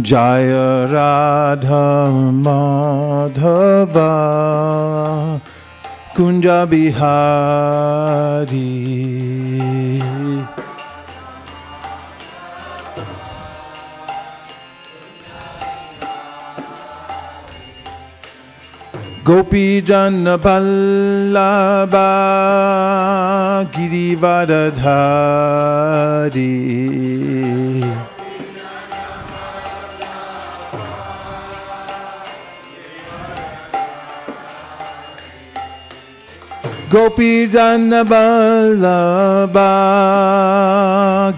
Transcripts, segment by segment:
Jaya Radha Madhava Kunja Bihari. Gopi Jana Vallabha Girivardhari. Gopi Jana Vallabha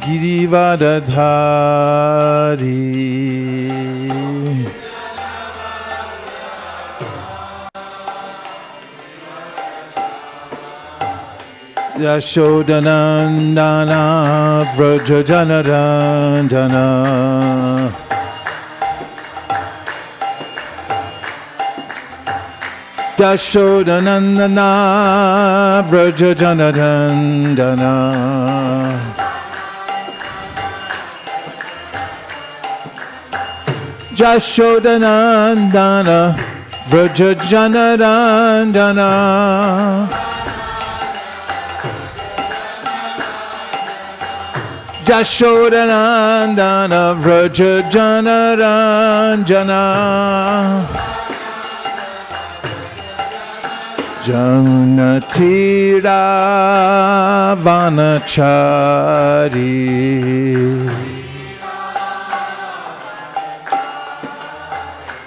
Girivardhari. Yashodanandana Vraja Janarandana. Yashodanandana Vraja Janarandana. Yashodanandana Vraja Janarandana. Jashodanandana Vraja Janaranjana. Janatira Vanachari.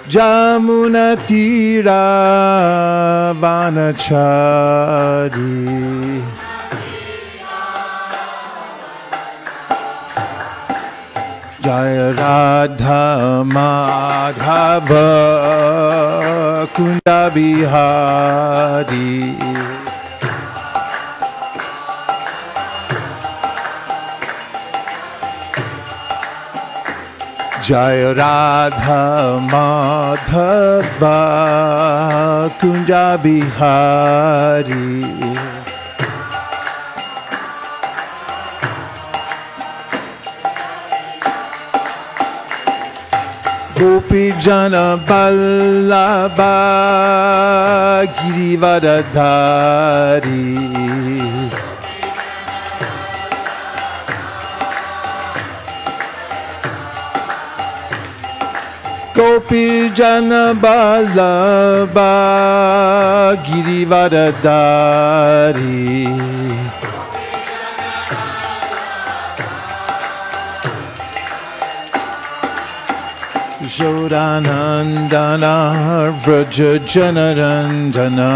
Jamunatira Vanachari. Jaya Radha Madhava Kunda Bihari. Jaya Radha Madhava Kunda Bihari. Gopi Jana Vallabha Girivardhari. Gopi Jana Vallabha Girivardhari. Yashodanandana Vraja Janarandana.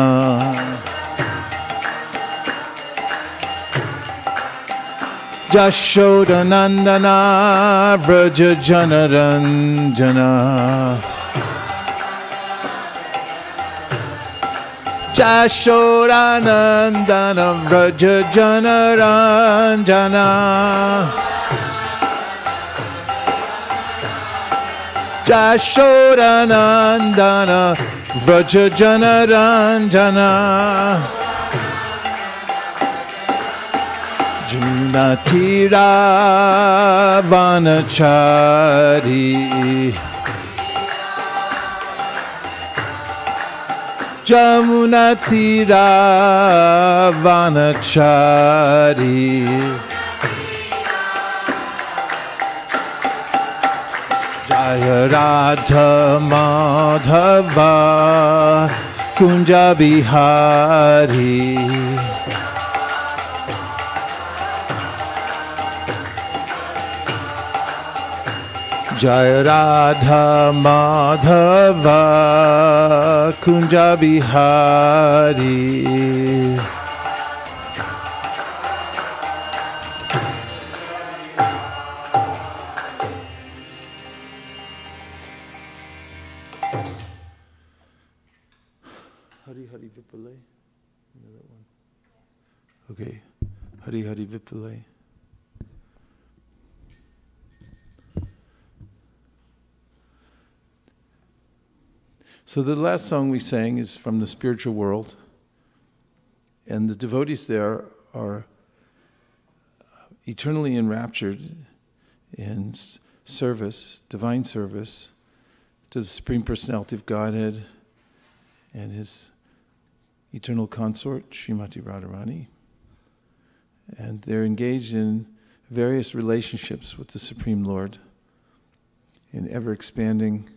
Yashodanandana Vraja Janarandana. Yashodanandana Vraja Janarandana. Jashodanandana Vraja Janaranjana. Junatira Vanachari. Jamunatira Vanachari. Jaya Radha Madhava Kunja Bihari. Jaya Radha Madhava Kunja Bihari. Hari Hari Vipulai. You know that one? Okay. Hari Hari Vipulai. So the last song we sang is from the spiritual world. And the devotees there are eternally enraptured and service, divine service, to the Supreme Personality of Godhead and His eternal consort, Srimati Radharani. And they're engaged in various relationships with the Supreme Lord in ever-expanding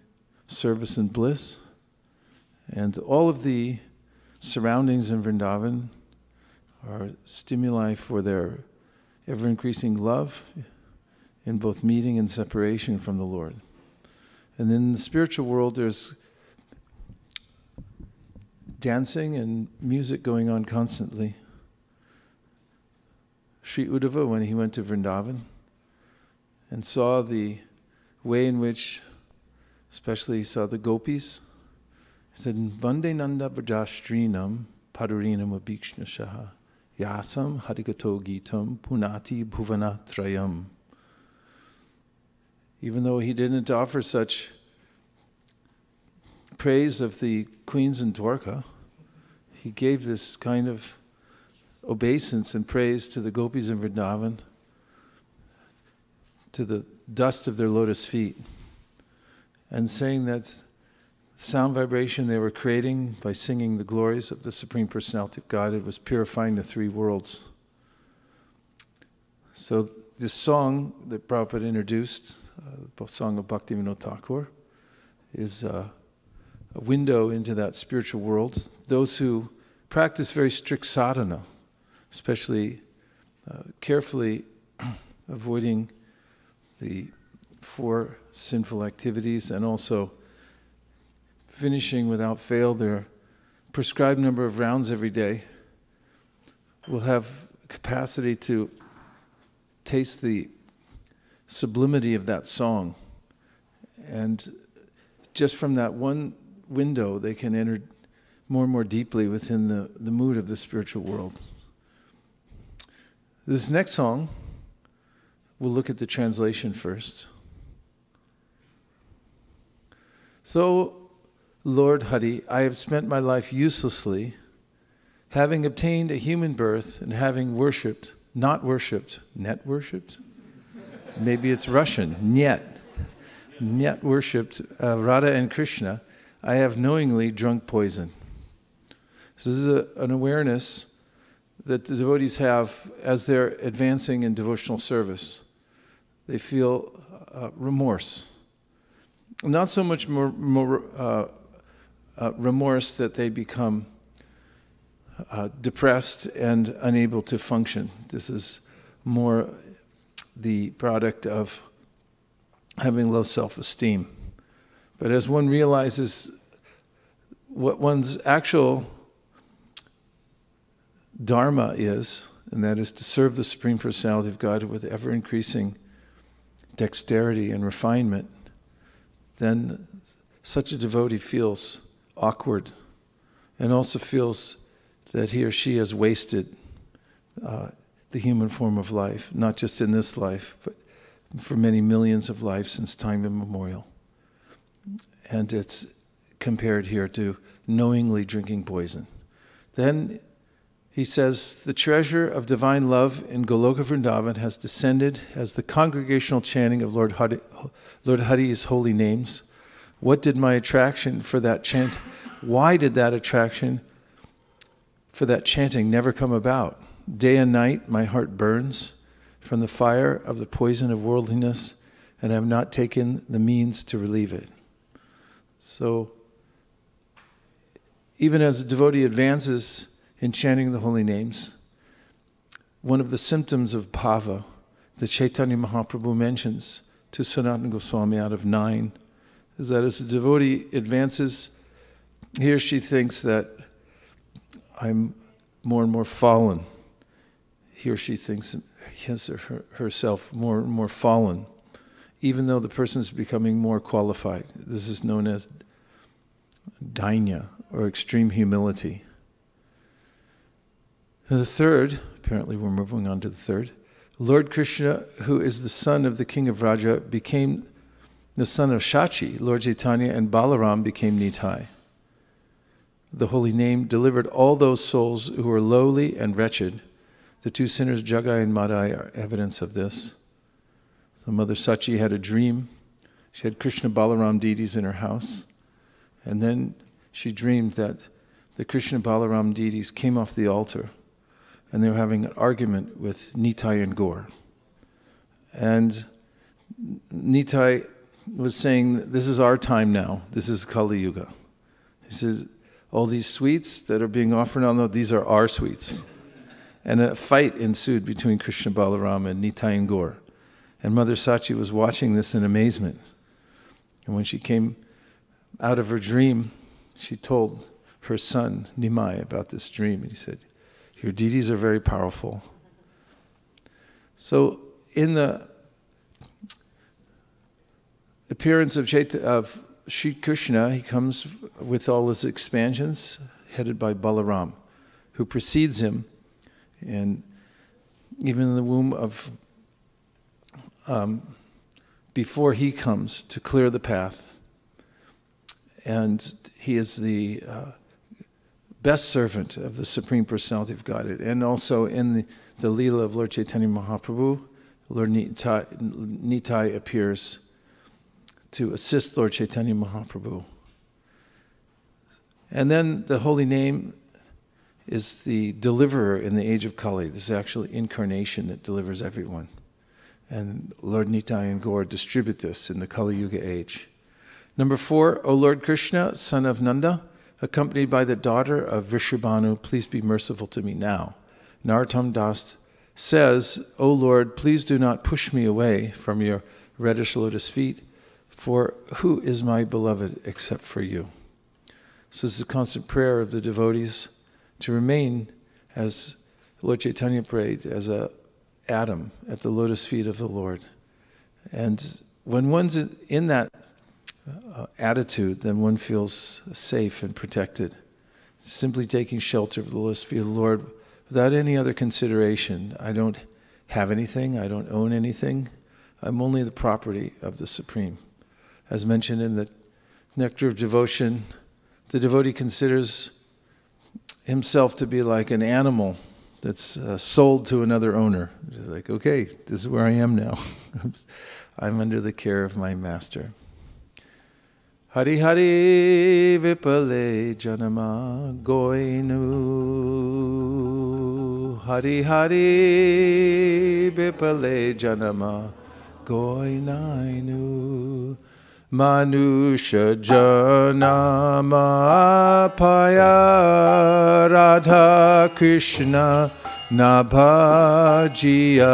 service and bliss. And all of the surroundings in Vrindavan are stimuli for their ever-increasing love in both meeting and separation from the Lord. And then in the spiritual world, there's dancing and music going on constantly. Sri Uddhava, when he went to Vrindavan and saw the way in which, especially he saw the gopis, he said, Vande Nanda Vrajastrinam Padurinam Abhikshnashaha Yasam Harigato Gitam Punati Bhuvanatrayam. Even though he didn't offer such praise of the queens in Dwarka, he gave this kind of obeisance and praise to the gopis in Vrindavan, to the dust of their lotus feet, and saying that sound vibration they were creating by singing the glories of the Supreme Personality of Godhead was purifying the three worlds. So this song that Prabhupada introduced, the song of Bhaktivinoda Thakur, is a window into that spiritual world. Those who practice very strict sadhana, especially carefully avoiding the 4 sinful activities and also finishing without fail their prescribed number of rounds every day, will have capacity to taste the sublimity of that song. And just from that one window, they can enter more and more deeply within the mood of the spiritual world. This next song, we'll look at the translation first. So, Lord Hari, I have spent my life uselessly, having obtained a human birth and having worshipped, not worshipped, net worshipped? Maybe it's Russian, net worshipped Radha and Krishna. I have knowingly drunk poison. So this is an awareness that the devotees have as they're advancing in devotional service. They feel remorse. Not so much remorse that they become depressed and unable to function. This is more the product of having low self-esteem. But as one realizes what one's actual dharma is, and that is to serve the Supreme Personality of God with ever-increasing dexterity and refinement, then such a devotee feels awkward and also feels that he or she has wasted the human form of life, not just in this life, but for many millions of lives since time immemorial. And it's compared here to knowingly drinking poison. Then he says, the treasure of divine love in Goloka Vrindavan has descended as the congregational chanting of Lord Hari's holy names. What did my attraction for that chant? Why did that attraction for that chanting never come about? Day and night my heart burns from the fire of the poison of worldliness, and I have not taken the means to relieve it. So, even as a devotee advances in chanting the holy names, one of the symptoms of bhava that Chaitanya Mahaprabhu mentions to Sanatana Goswami out of 9 is that as a devotee advances, he or she thinks that I'm more and more fallen. He or she thinks his or herself more and more fallen, even though the person is becoming more qualified. This is known as dainya, or extreme humility. And the third, apparently we're moving on to the third, Lord Krishna, who is the son of the king of Vraja, became the son of Shachi. Lord Chaitanya and Balaram became Nitai. The holy name delivered all those souls who were lowly and wretched. The 2 sinners, Jagai and Madai, are evidence of this. So Mother Sachi had a dream. She had Krishna Balaram deities in her house. And then she dreamed that the Krishna Balaram deities came off the altar and they were having an argument with Nitai and Gaur. And Nitai was saying, this is our time now. This is Kali Yuga. He says, all these sweets that are being offered on, these are our sweets. And a fight ensued between Krishna Balaram and Nitai and Gaur. And Mother Sachi was watching this in amazement. And when she came out of her dream, she told her son, Nimai, about this dream. And he said, your deities are very powerful. So in the appearance of Sri Krishna, he comes with all his expansions, headed by Balaram, who precedes him. And even in the womb of, before he comes to clear the path. And he is the best servant of the Supreme Personality of Godhead. And also in the Leela of Lord Chaitanya Mahaprabhu, Lord Nitai appears to assist Lord Chaitanya Mahaprabhu. And then the holy name is the deliverer in the age of Kali. This is actually incarnation that delivers everyone. And Lord Nitai and Gaur distribute this in the Kali Yuga age. Number 4, O Lord Krishna, son of Nanda, accompanied by the daughter of Vrishabhanu, please be merciful to me now. Narottam Das says, O Lord, please do not push me away from your reddish lotus feet, for who is my beloved except for you? So this is a constant prayer of the devotees to remain, as Lord Chaitanya prayed, as a atom at the lotus feet of the Lord. And when one's in that attitude, then one feels safe and protected. Simply taking shelter of the lotus feet of the Lord without any other consideration. I don't have anything, I don't own anything. I'm only the property of the Supreme. As mentioned in the Nectar of Devotion, the devotee considers himself to be like an animal that's sold to another owner. It's like, okay, this is where I am now. I'm under the care of my master. Hari Hari Vipale Janama Goinu. Hari Hari Vipale Janama Goinainu. Manusha Janama Paya Radha Krishna Nabhajiya.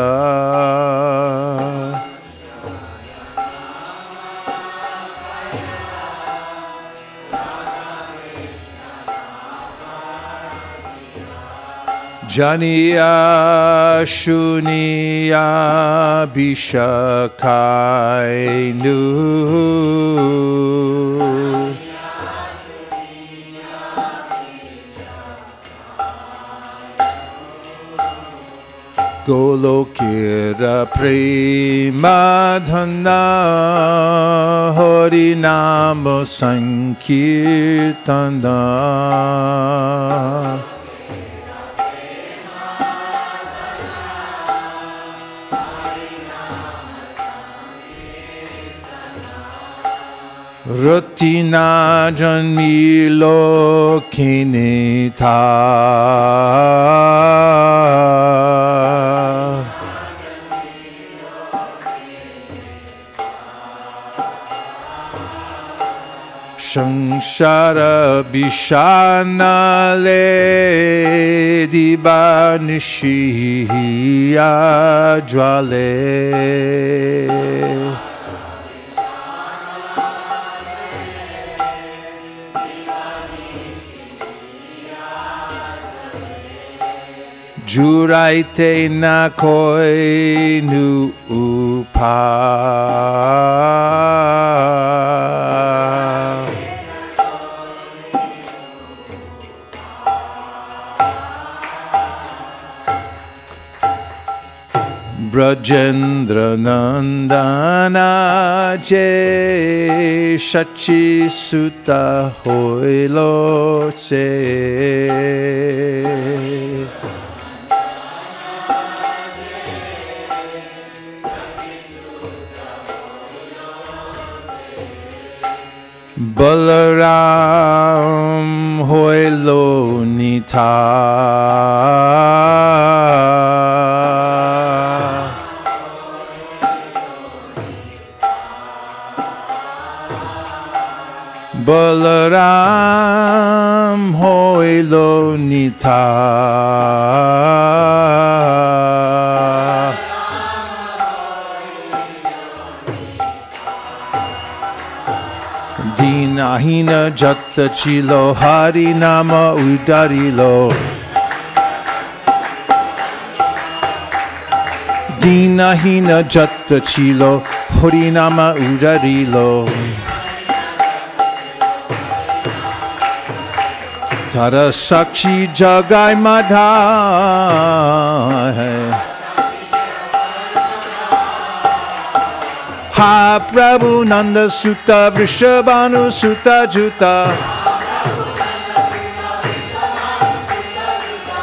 Janiya Shuniya Bishakainu. Golokira Premadhana Harinama Sankirtana. Rutina Janmilo Kinita. Shanshara Bishanale Dibanishiya Jwale. Juraite na koi nu upa. Brajendra Nandana Je Shachi Sutta Hoilo Se. Balaram Hoilo Nitai. Balaram Hoilo Nitai. Dinahina Jatta Chilo Harinama Udarilo. Dinahina Jatta Chilo Harinama Udarilo. Tara Sakshi Jagai Madhai. Ha Prabhu Nanda Sutta Vrishabhanu Sutta Juta.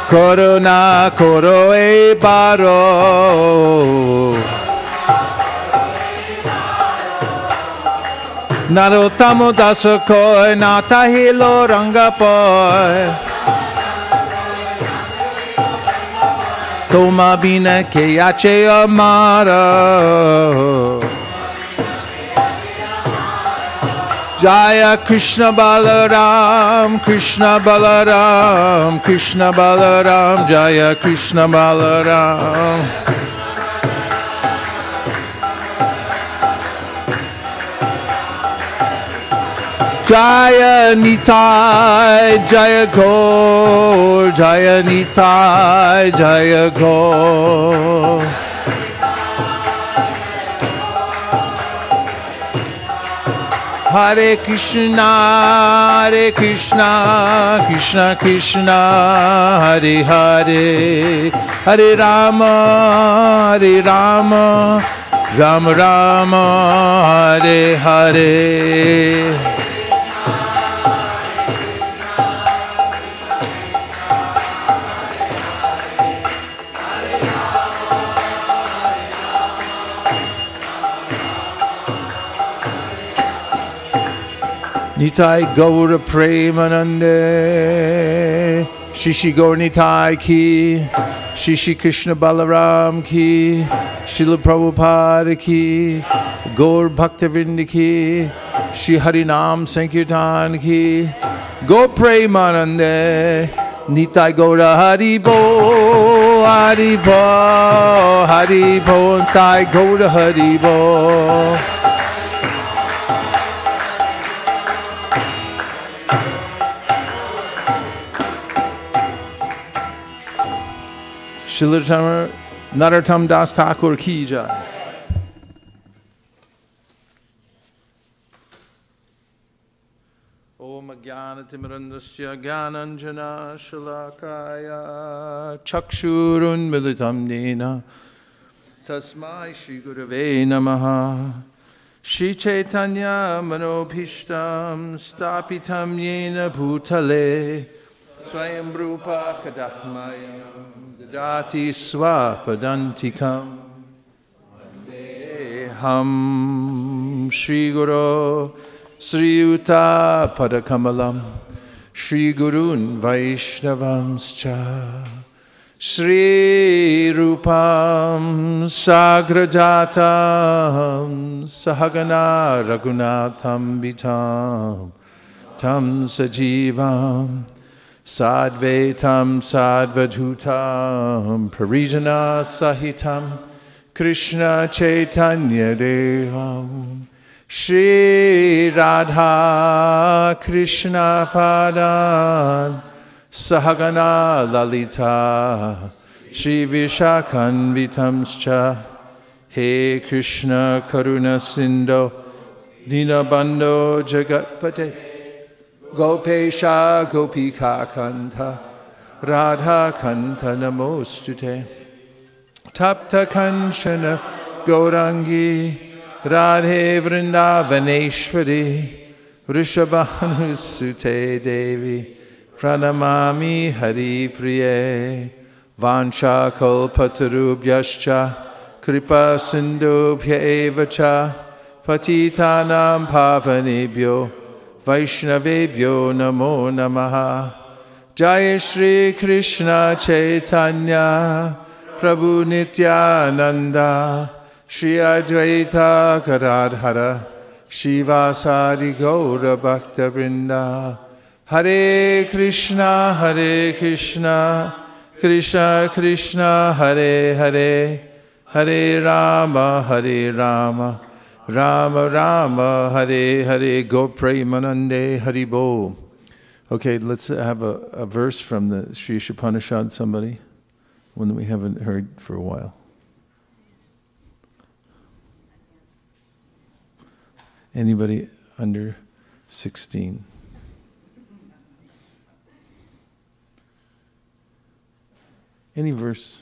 Corona Coro E Baro. Narottamo Dasa Koi Nata Hilo Rangapoi. Toma Bina Keyache Amara. Jaya Krishna Balaram, Krishna Balaram, Krishna Balaram, Jaya Krishna Balaram. Jaya Nitai, Jaya Gaur, Jaya Nitai, Jaya Gaur. Hare Krishna, Krishna Krishna, Hare Hare, Hare Rama, Rama Rama, Hare Hare. Nitai Gaura Premanande, Shishi Gaur Nitai ki, Shishi Krishna Balaram ki, Srila Prabhupada ki, Gaur Bhaktivinoda ki, Shri Harinam Sankirtan ki, Gaur Premanande, Nitai Gaura Haribo, Haribo, Haribo, Nitai Gaura Haribo. Shri Narottam Das Thakur ki jai. Om Jnanatimrandasya Jnananjana Shalakaya Chakshurun Militam Nena Tasmai Shri Gurave Namaha. Shri Chaitanya Manobhishtam Stapitam Yena Bhutale Swayam Rupa Kadahmayam Dati Swapadantikam Vandeham Shri Guru Sri Yuta Padakamalam Shri Gurun Vaishnavamscha Shri Rupam Sagrajatam Sahagana Raghunatham Vitam Tam Sajivam Sadvaitam Sadvadhutam Parijana Sahitam Krishna Chaitanya Devam Shri Radha Krishna Padan Sahagana Lalita Shri Vishakhanvitamscha He Krishna Karuna Sindho Dinabandho Jagatpate Gopesha Gopika Kanta Radha Kanta Namostute Tapta Kanchana Gaurangi Radhe Vrindavaneshwari Vrishabhanusute Devi Pranamami Hari Priye Vancha Kalpatarubhyascha Kripa Sindhubhya Evacha Patitanam Pavanebhyo Vaishnavebhyo Namo Namaha. Jai Shri Krishna Chaitanya Prabhu Nityananda Shri Advaita Gadadhara Shivasari Gaura Bhakta Vrinda. Hare Krishna Krishna Krishna Hare Hare Hare Rama Rama Rama Hare Hare. Go Premanande Haribo. Okay, let's have a verse from the Sri Upanishad, somebody. One that we haven't heard for a while. Anybody under 16? Any verse,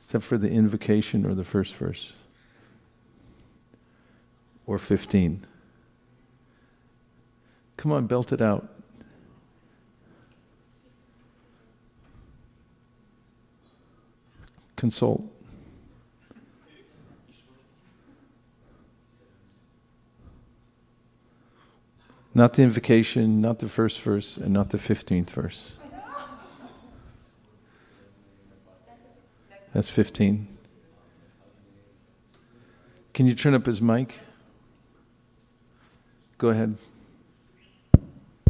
except for the invocation or the first verse, or 15. Come on, belt it out. Consult. Not the invocation, not the first verse, and not the 15th verse. That's 15. Can you turn up his mic? Go ahead.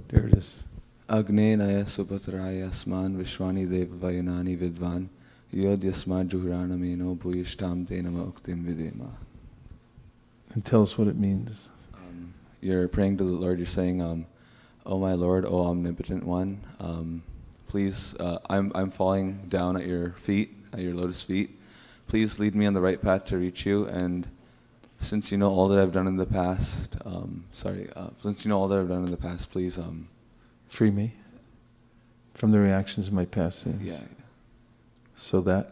There it is. Agnenaya supatraya asman vishwani deva vayunani vidvan yod yasmad juhuranameno bhuyishtam tenama uktim videma. And tell us what it means. You're praying to the Lord, you're saying, oh my Lord, oh omnipotent one, please, I'm falling down at your feet, at your lotus feet. Please lead me on the right path to reach you, and since you know all that I've done in the past, since you know all that I've done in the past, please free me from the reactions of my past sins. Yeah. So that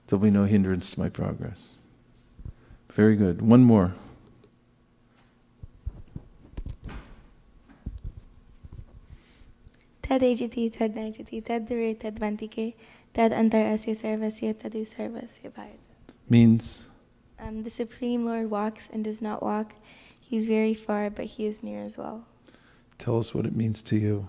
there'll be no hindrance to my progress. Very good. One more. Tadejati, tadnajati, tadure, tadvantike, tad antarasya sarvasya, tadu sarvasya bharata. Means? The Supreme Lord walks and does not walk. He's very far, but he is near as well. Tell us what it means to you.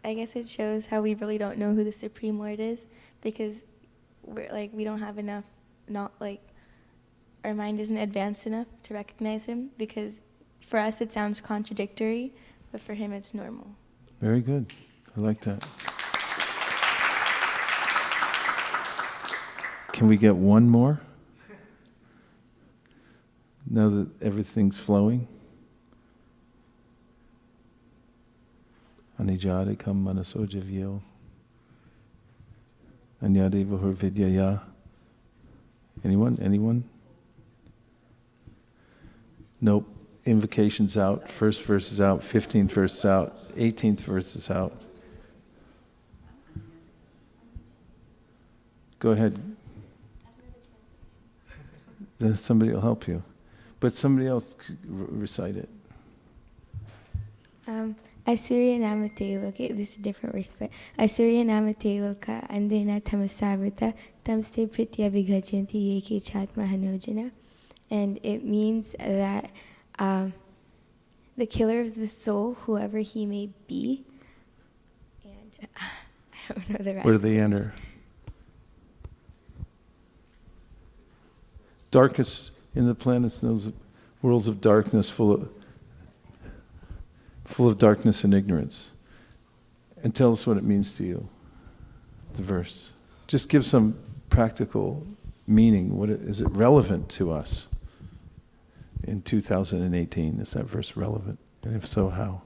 I guess it shows how we really don't know who the Supreme Lord is, because we don't have enough, our mind isn't advanced enough to recognize him, because for us it sounds contradictory, but for him it's normal. Very good. I like that. Can we get one more? Now that everything's flowing. Anijade kam manasojavyo. Anyade vahur vidyaya. Anyone? Nope. Invocation's out. First verse is out. 15th verse is out. 18th verse is out. Go ahead. Then somebody will help you. But somebody else recite it. Asurya namate loka, this is a different verse, but Asurya namate loka andena tamasavrita tamste pritya vighajanti yeke chatma hanojana. And it means that the killer of the soul, whoever he may be, and I don't know the rest. Where do they enter? Darkness in the planets, in those worlds of darkness, full of darkness and ignorance. And tell us what it means to you, the verse. Just give some practical meaning. Is it relevant to us in 2018? Is that verse relevant? And if so, how?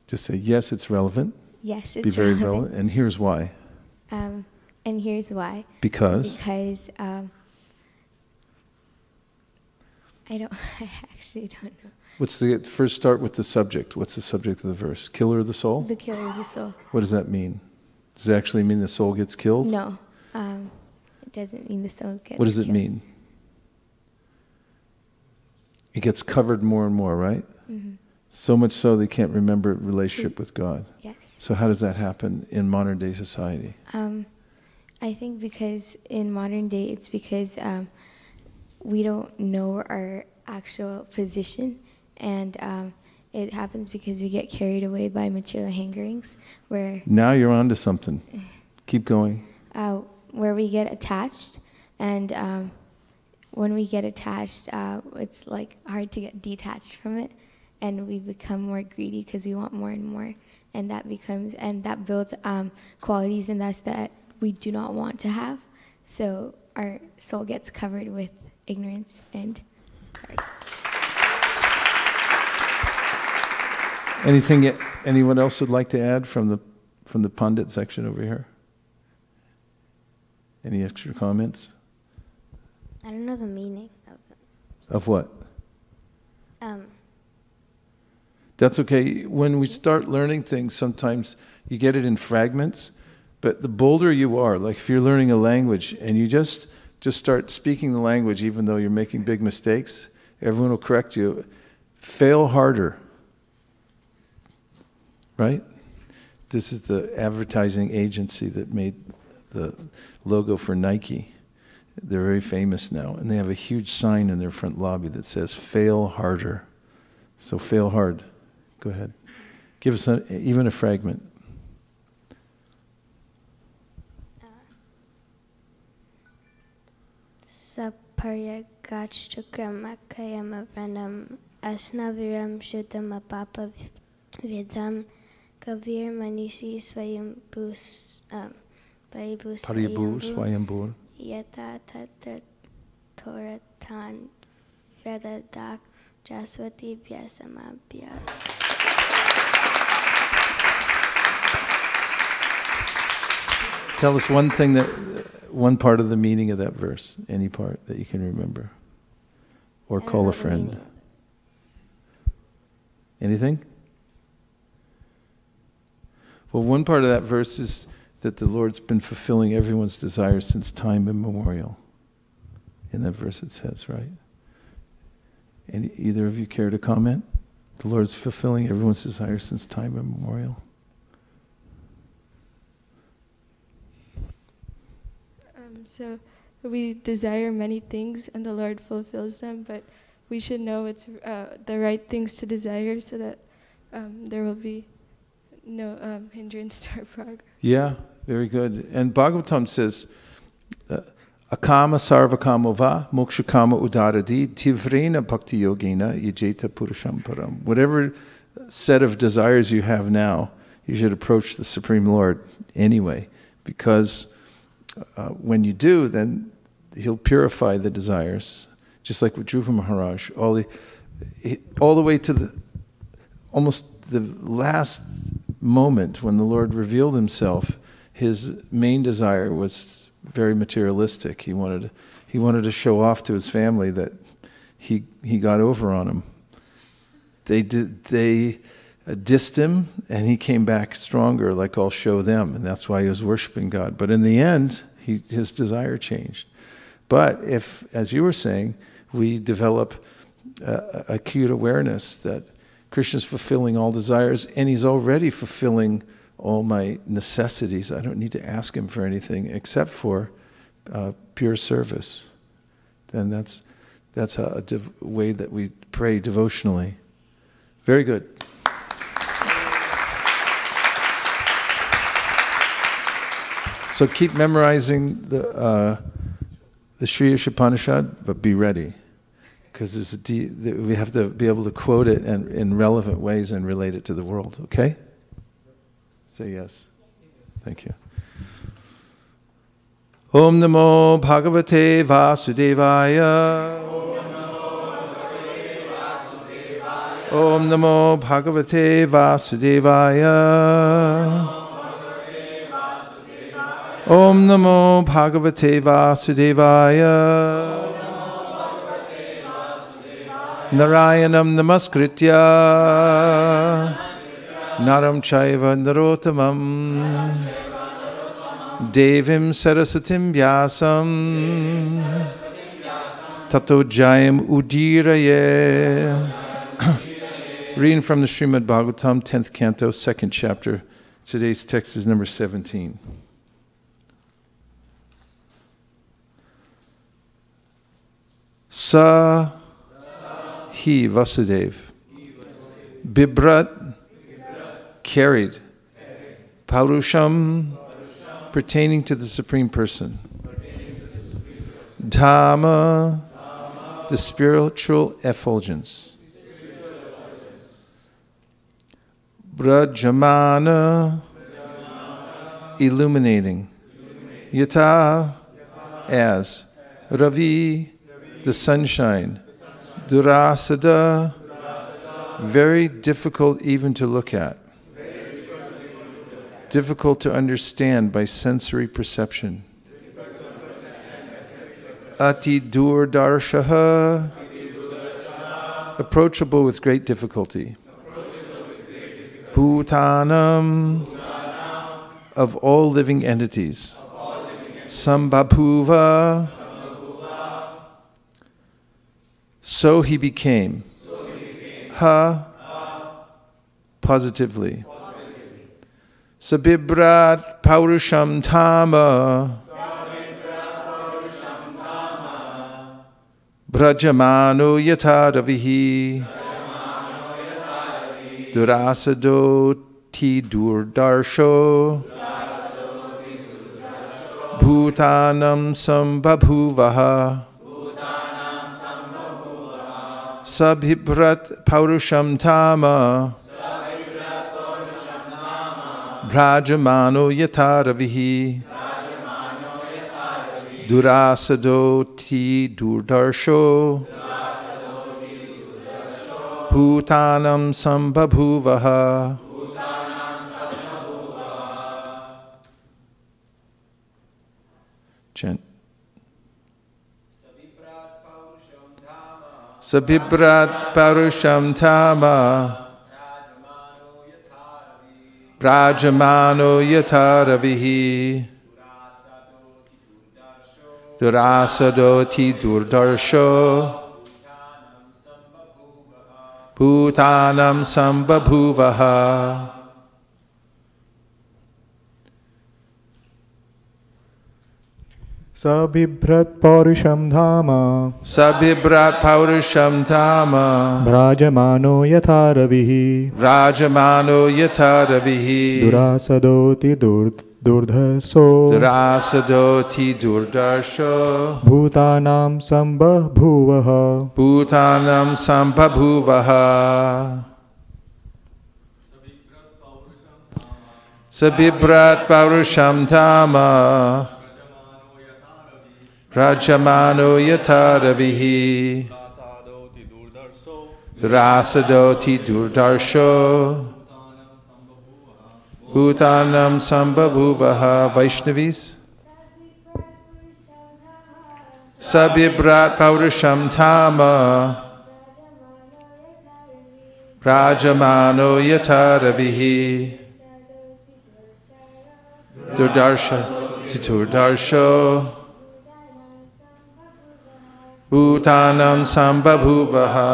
Just say, yes, it's relevant. Yes, it's Be very relevant. relevant. And here's why. And here's why. Because I actually don't know. First start with the subject. What's the subject of the verse? Killer of the soul? The killer of the soul. What does that mean? Does it actually mean the soul gets killed? No, it doesn't mean the soul gets killed. What does it mean? It gets covered more and more, right? Mm-hmm. So much so they can't remember relationship with God. Yes. So how does that happen in modern day society? I think because in modern day, it's because we don't know our actual position, and it happens because we get carried away by material hankerings, where Now you're on to something. Keep going. where we get attached, and when we get attached, it's like hard to get detached from it, and we become more greedy because we want more and more, and that builds qualities in us that we do not want to have. So our soul gets covered with ignorance and arrogance. Anything anyone else would like to add from the pundit section over here? Any extra comments? I don't know the meaning of it. Of what? That's okay. When we start learning things, sometimes you get it in fragments, but the bolder you are, like if you're learning a language and you just start speaking the language even though you're making big mistakes, everyone will correct you. Fail harder. Right? This is the advertising agency that made the logo for Nike. They're very famous now, and they have a huge sign in their front lobby that says, fail harder. So fail hard. Go ahead. Give us even a fragment. Saparyagachtukramakayamanam asnaviram shuddhamapapa vidam kavir manishi Paribu Swayambur. Yata tatra toratan vyadadak jaswati vyasamabhya. Tell us one part of the meaning of that verse, any part that you can remember. Or call a friend. Anything? Well, one part of that verse is that the Lord's been fulfilling everyone's desires since time immemorial. In that verse it says, right? Either of you care to comment? The Lord's fulfilling everyone's desires since time immemorial. So we desire many things and the Lord fulfills them, but we should know it's the right things to desire so that there will be no hindrance to our progress. Yeah, very good. And Bhagavatam says, Akama sarvakamo va mokshakama udaradi tivrena bhakti yogena yajeta purusham param. Whatever set of desires you have now, you should approach the Supreme Lord anyway, because when you do, then He'll purify the desires, just like with Dhruva Maharaj, all the way to almost the last moment when the Lord revealed Himself. His main desire was very materialistic. He wanted to show off to his family that he got over on them. They dissed him, and he came back stronger, like I'll show them, and that's why he was worshiping God. But in the end, his desire changed. But if, as you were saying, we develop acute awareness that Krishna's fulfilling all desires, and He's already fulfilling all my necessities. I don't need to ask Him for anything except for pure service. Then that's a way that we pray devotionally. Very good. So keep memorizing the Sri Ishopanishad, but be ready, because we have to be able to quote it in relevant ways and relate it to the world. Okay? Say yes. Thank you. Om Namo Bhagavate Vasudevaya. Om Namo Bhagavate Vasudevaya. Om Namo Bhagavate Vasudevaya. Narayanam Namaskritya Naram Chaiva Narotamam Devim Sarasatim Vyasam Tato Jayam Udiraye. Reading from the Srimad Bhagavatam, 10th canto, 2nd chapter. Today's text is number 17. Sa, he, Vasudeva. Bibrat, carried. Paurusham, pertaining to the Supreme Person. Dhamma, the spiritual effulgence. Brajamana, illuminating. Yata, as. Ravi, the sunshine. Durasada, very difficult even to look at. Difficult to understand by sensory perception. Ati durdarshaha, approachable with great difficulty. Bhutanam, of all living entities. Sambhabhuva, so he became. Ha, positively. Sabibrat paurusham tama, brajamano yataravihi, durasado ti durdarsho, bhutanam sambhabhuvaha, sabhibrat paurusham tama, brajamano yataravihi, durasado ti durdarsho, bhutanam sambhabhuvaha. Chant. Sabibrat paurusham tama, brajamano yataravihi, durasado ti durdarsho, bhutanam sambhabhuvaha. Sabibrat paurusham dhama, Sabibrat paurusham tama, brajamano yataravihi, brajamano yataravihi, durasadoti durdharso, durasadoti durdarsho, bhutanam sambhabhuvaha, bhutanam sambhabhuvaha. Sabibrat paurusham tama, brajamano yataravihi, durasadoti durdarsho, bhutanam sambhabhuvaha. Vaishnavis. Sabibrat paurusham tama, brajamano yataravihi, durdarsha titurdarsho, bhutanam sambhabhuvaha.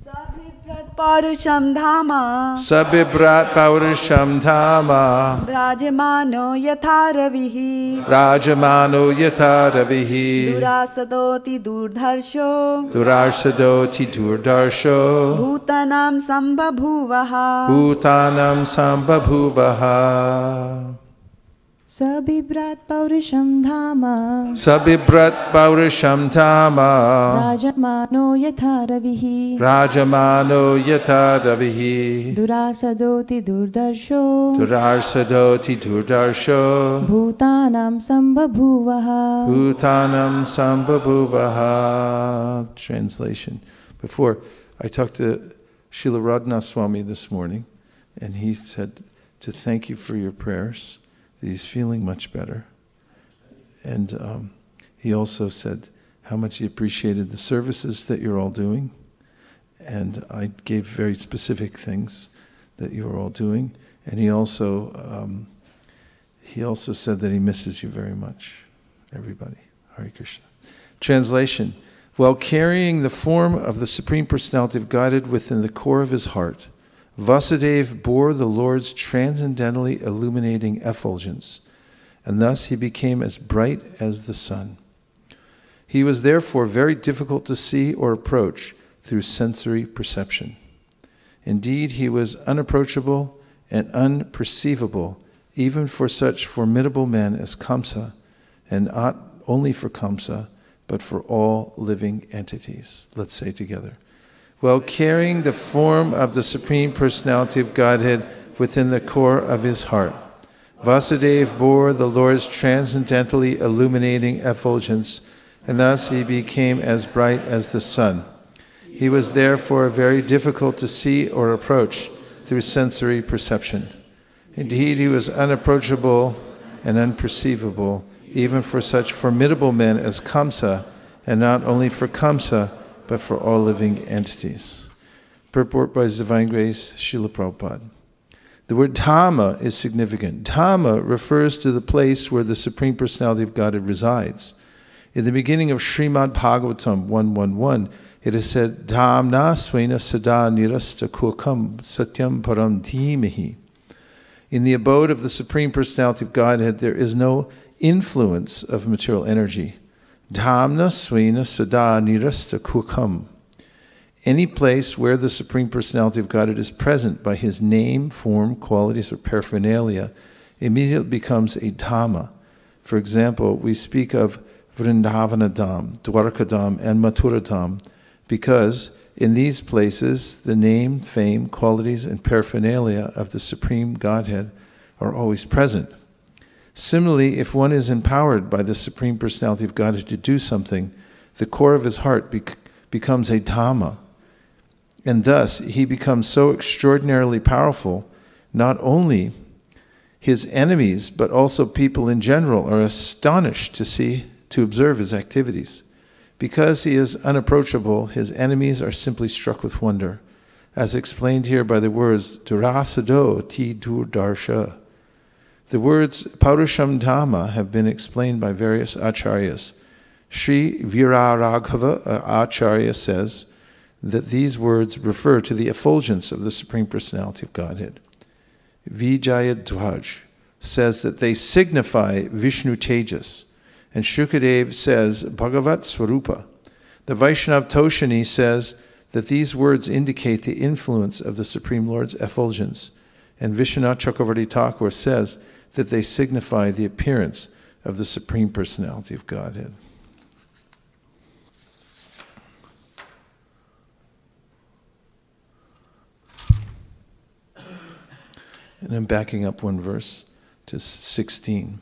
Sabibrat paurusham dhama, Sabibrat paurusham dhama, brajamano yataravihi, brajamano yataravihi, durasadoti durdharsho, durarsadoti durdarsho, bhutanam sambhabhuvaha, bhutanam sambhabhuvaha. Sabibrat paurusham dhama, Sabibrat paurusham dhama, brajamano yataravihi, brajamano yataravihi, durasadoti durdarsho, durarsadoti durdarsho, bhutanam sambhabhuvaha. bhutanam sambhabhuvaha. Translation. Before, I talked to Srila Radhana Swami this morning, and he said to thank you for your prayers. He's feeling much better. And he also said how much he appreciated the services that you're all doing. And I gave very specific things that you were all doing. And he also said that he misses you very much, everybody. Hare Krishna. Translation. While carrying the form of the Supreme Personality of Godhead within the core of his heart, Vasudeva bore the Lord's transcendently illuminating effulgence. and thus he became as bright as the sun. He was therefore very difficult to see or approach through sensory perception. Indeed, he was unapproachable and unperceivable, even for such formidable men as Kamsa, and not only for Kamsa, but for all living entities. Let's say together. While carrying the form of the Supreme Personality of Godhead within the core of his heart, Vasudeva bore the Lord's transcendentally illuminating effulgence, and thus he became as bright as the sun. He was therefore very difficult to see or approach through sensory perception. Indeed, he was unapproachable and unperceivable, even for such formidable men as Kamsa, and not only for Kamsa, but for all living entities. Purport by His Divine Grace, Srila Prabhupada. The word Dhamma is significant. Dhamma refers to the place where the Supreme Personality of Godhead resides. In the beginning of Srimad Bhagavatam 1.1.1, it is said, Dhamna svena sada nirasta kukam satyam param dhimahi. In the abode of the Supreme Personality of Godhead, there is no influence of material energy. Dhamna svena sada nirasta kukam. Any place where the Supreme Personality of Godhead is present by his name, form, qualities, or paraphernalia immediately becomes a Dhamma. For example, we speak of Vrindavana Dham, Dwarka Dham, and Mathura Dham, because in these places the name, fame, qualities, and paraphernalia of the Supreme Godhead are always present. Similarly, if one is empowered by the Supreme Personality of Godhead to do something, the core of his heart becomes a Dhamma. And thus, he becomes so extraordinarily powerful, not only his enemies, but also people in general are astonished to observe his activities. Because he is unapproachable, his enemies are simply struck with wonder, as explained here by the words, Durasado ti durdarsha. The words Paurusham Dhamma have been explained by various acharyas. Sri Viraraghava Acharya says that these words refer to the effulgence of the Supreme Personality of Godhead. Vijayadhwaj says that they signify Vishnu Tejas, and Shukadev says Bhagavat Swarupa. The Vaishnav Toshani says that these words indicate the influence of the Supreme Lord's effulgence, and Vishwanath Chakravarti Thakur says that they signify the appearance of the Supreme Personality of Godhead. And I'm backing up one verse to 16.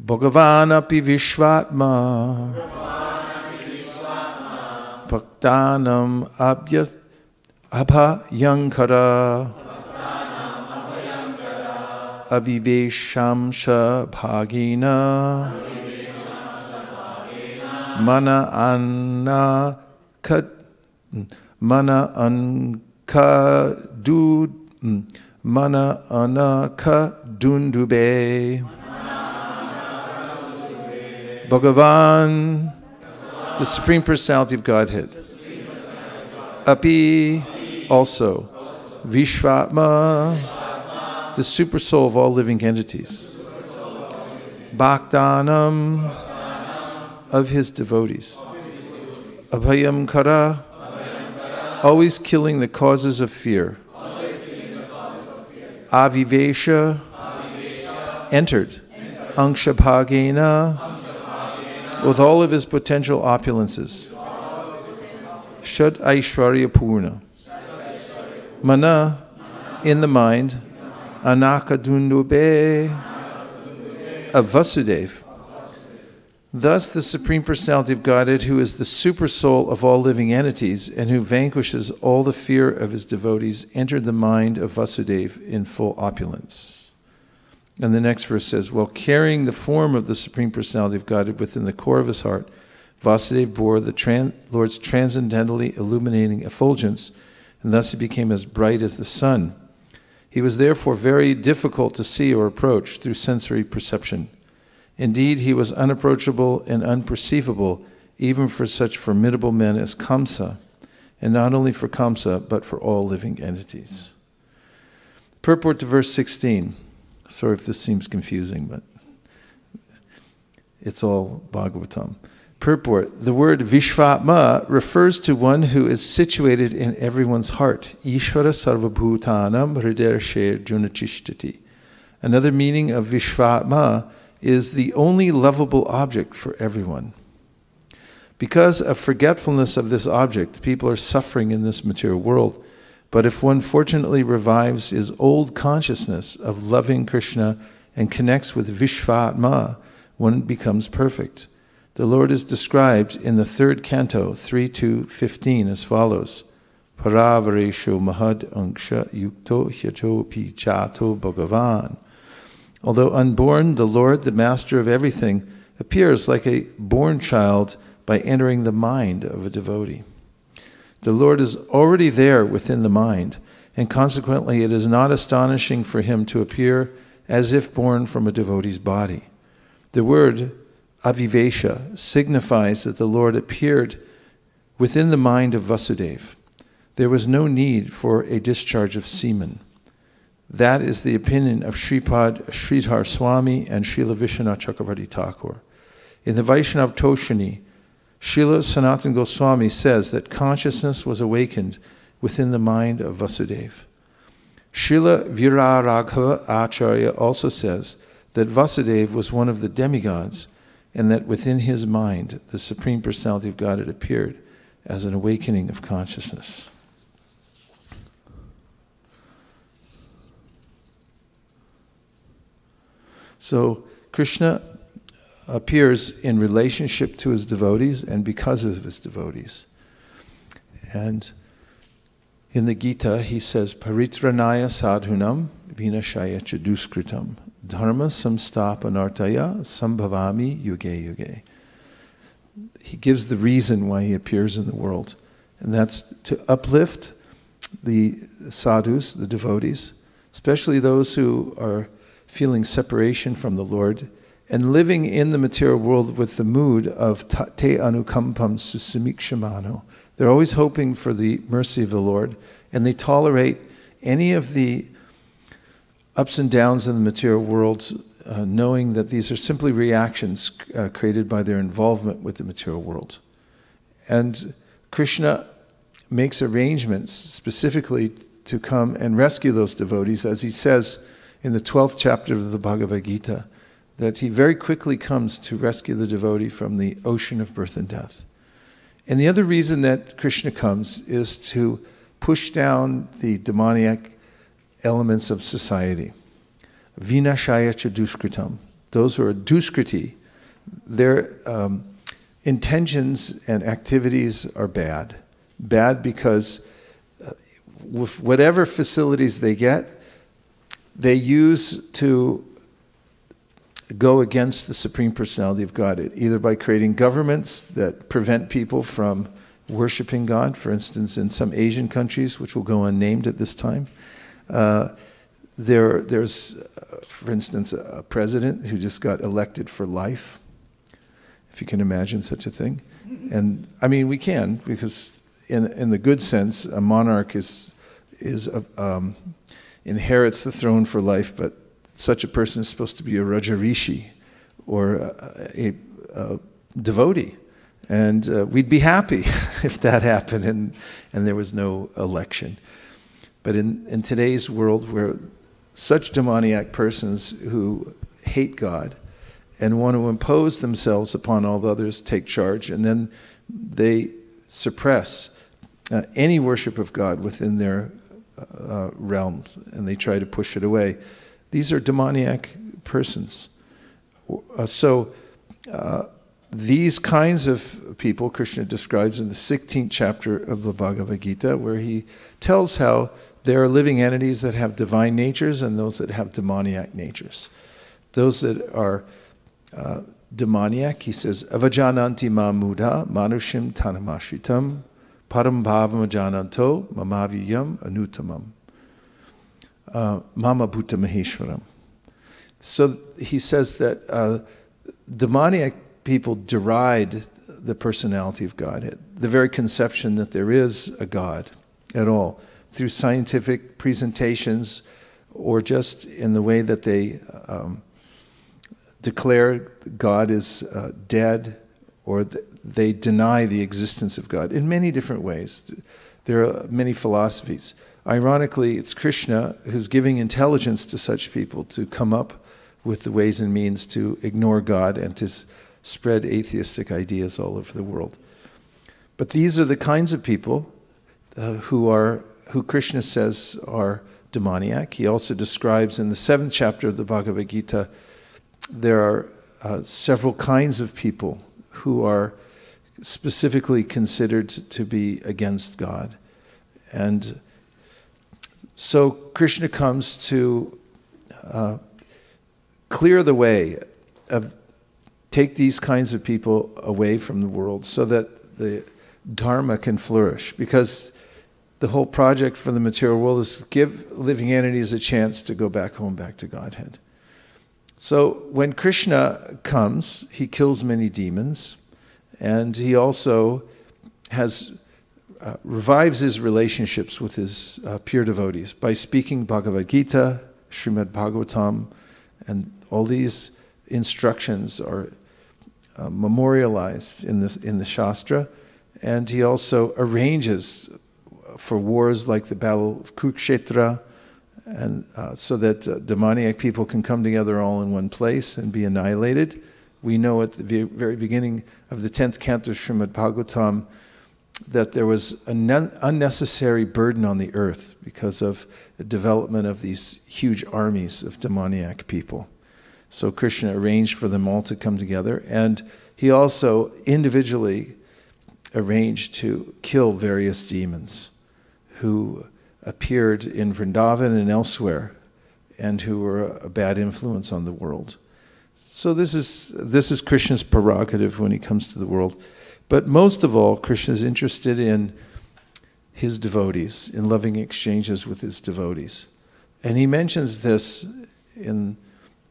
Bhagavan api vishvatma bhaktanam abhayankara aviveshamsha bhagina mana anaka dundube. Bhagavan, the Supreme Personality of Godhead. Api, also. Vishvatma, the super soul of all living entities. Bhaktanam, of his devotees. Abhayam kara, always killing the causes of fear. Avivesha, entered. Angshabhagena, with all of his potential opulences. Shad Aishvarya Purna. Mana, in the mind. Anakadundube, of Vasudeva. Thus the Supreme Personality of Godhead, who is the super soul of all living entities and who vanquishes all the fear of his devotees, entered the mind of Vasudeva in full opulence. And the next verse says, while carrying the form of the Supreme Personality of Godhead within the core of his heart, Vasudeva bore the Lord's transcendentally illuminating effulgence, and thus he became as bright as the sun. He was therefore very difficult to see or approach through sensory perception. Indeed, he was unapproachable and unperceivable, even for such formidable men as Kamsa, and not only for Kamsa, but for all living entities. Purport to verse 16. Sorry if this seems confusing, but It's all Bhagavatam. Purport: the word Vishvatma refers to one who is situated in everyone's heart. Ishvara sarvabhutanam hridarshe junachishtati. Another meaning of Vishvatma is the only lovable object for everyone. Because of forgetfulness of this object, people are suffering in this material world. But if one fortunately revives his old consciousness of loving Krishna and connects with Vishvatma, one becomes perfect. The Lord is described in the 3rd canto, 3-15, as follows: Paravaresho mahad anksha yukto hyacho pi chato bhagavan. Although unborn, the Lord, the master of everything, appears like a born child by entering the mind of a devotee. The Lord is already there within the mind, and consequently it is not astonishing for him to appear as if born from a devotee's body. The word avivesha signifies that the Lord appeared within the mind of Vasudeva. There was no need for a discharge of semen. That is the opinion of Sripad Sridhar Swami and Srila Vishwanath Chakravarti Thakur. In the Vaishnav Toshani, Srila Sanatana Goswami says that consciousness was awakened within the mind of Vasudeva. Srila Viraraghava Acharya also says that Vasudeva was one of the demigods, and that within his mind the Supreme Personality of Godhead appeared as an awakening of consciousness. So Krishna appears in relationship to his devotees and because of his devotees. And in the Gita he says, Paritranaya sadhunam vinashaya cha duskritam dharma samstapanartaya sambhavami yuge yuge. He gives the reason why he appears in the world, and that's to uplift the sadhus, the devotees, especially those who are feeling separation from the Lord and living in the material world with the mood of te anukampam susamikshamano. They're always hoping for the mercy of the Lord, and they tolerate any of the ups and downs in the material world, knowing that these are simply reactions created by their involvement with the material world. And Krishna makes arrangements specifically to come and rescue those devotees, as he says in the 12th chapter of the Bhagavad Gita, that he very quickly comes to rescue the devotee from the ocean of birth and death. And the other reason that Krishna comes is to push down the demoniac elements of society. Vinashaya cha duskritam. Those who are duskriti, their intentions and activities are bad. Bad because with whatever facilities they get, they use to go against the Supreme Personality of God, either by creating governments that prevent people from worshiping God, for instance, in some Asian countries, which will go unnamed at this time. There's, for instance, a president who just got elected for life, if you can imagine such a thing. And I mean, we can, because in the good sense, a monarch inherits the throne for life, but such a person is supposed to be a Rajarishi or a devotee. And we'd be happy if that happened and there was no election. But in today's world, where such demoniac persons who hate God and want to impose themselves upon all the others take charge, and then they suppress any worship of God within their realms, and they try to push it away. These are demoniac persons. These kinds of people Krishna describes in the 16th chapter of the Bhagavad Gita, where he tells how there are living entities that have divine natures and those that have demoniac natures. Those that are demoniac, he says, avajananti ma muda manushim tanamashritam param bhavam ajananto mamaviyam anutamam mama bhuta maheshwaram. So he says that demoniac people deride the personality of God, the very conception that there is a God at all, through scientific presentations or just in the way that they declare God is dead, or they deny the existence of God in many different ways. There are many philosophies. Ironically, it's Krishna who's giving intelligence to such people to come up with the ways and means to ignore God and to spread atheistic ideas all over the world. But these are the kinds of people who Krishna says are demoniac. He also describes in the 7th chapter of the Bhagavad Gita, there are several kinds of people who are specifically considered to be against God. And so Krishna comes to clear the way, take these kinds of people away from the world so that the Dharma can flourish. Because the whole project for the material world is to give living entities a chance to go back home, back to Godhead. So when Krishna comes, he kills many demons, and he also revives his relationships with his pure devotees by speaking Bhagavad Gita, Srimad Bhagavatam, and all these instructions are memorialized in the Shastra. And he also arranges for wars like the Battle of Kurukshetra, and so that demoniac people can come together all in one place and be annihilated. We know at the very beginning of the 10th canto of Srimad Bhagavatam that there was an unnecessary burden on the earth because of the development of these huge armies of demoniac people. So Krishna arranged for them all to come together, and he also individually arranged to kill various demons who appeared in Vrindavan and elsewhere and who were a bad influence on the world. So this is Krishna's prerogative when he comes to the world. But most of all, Krishna is interested in his devotees, in loving exchanges with his devotees. And he mentions this in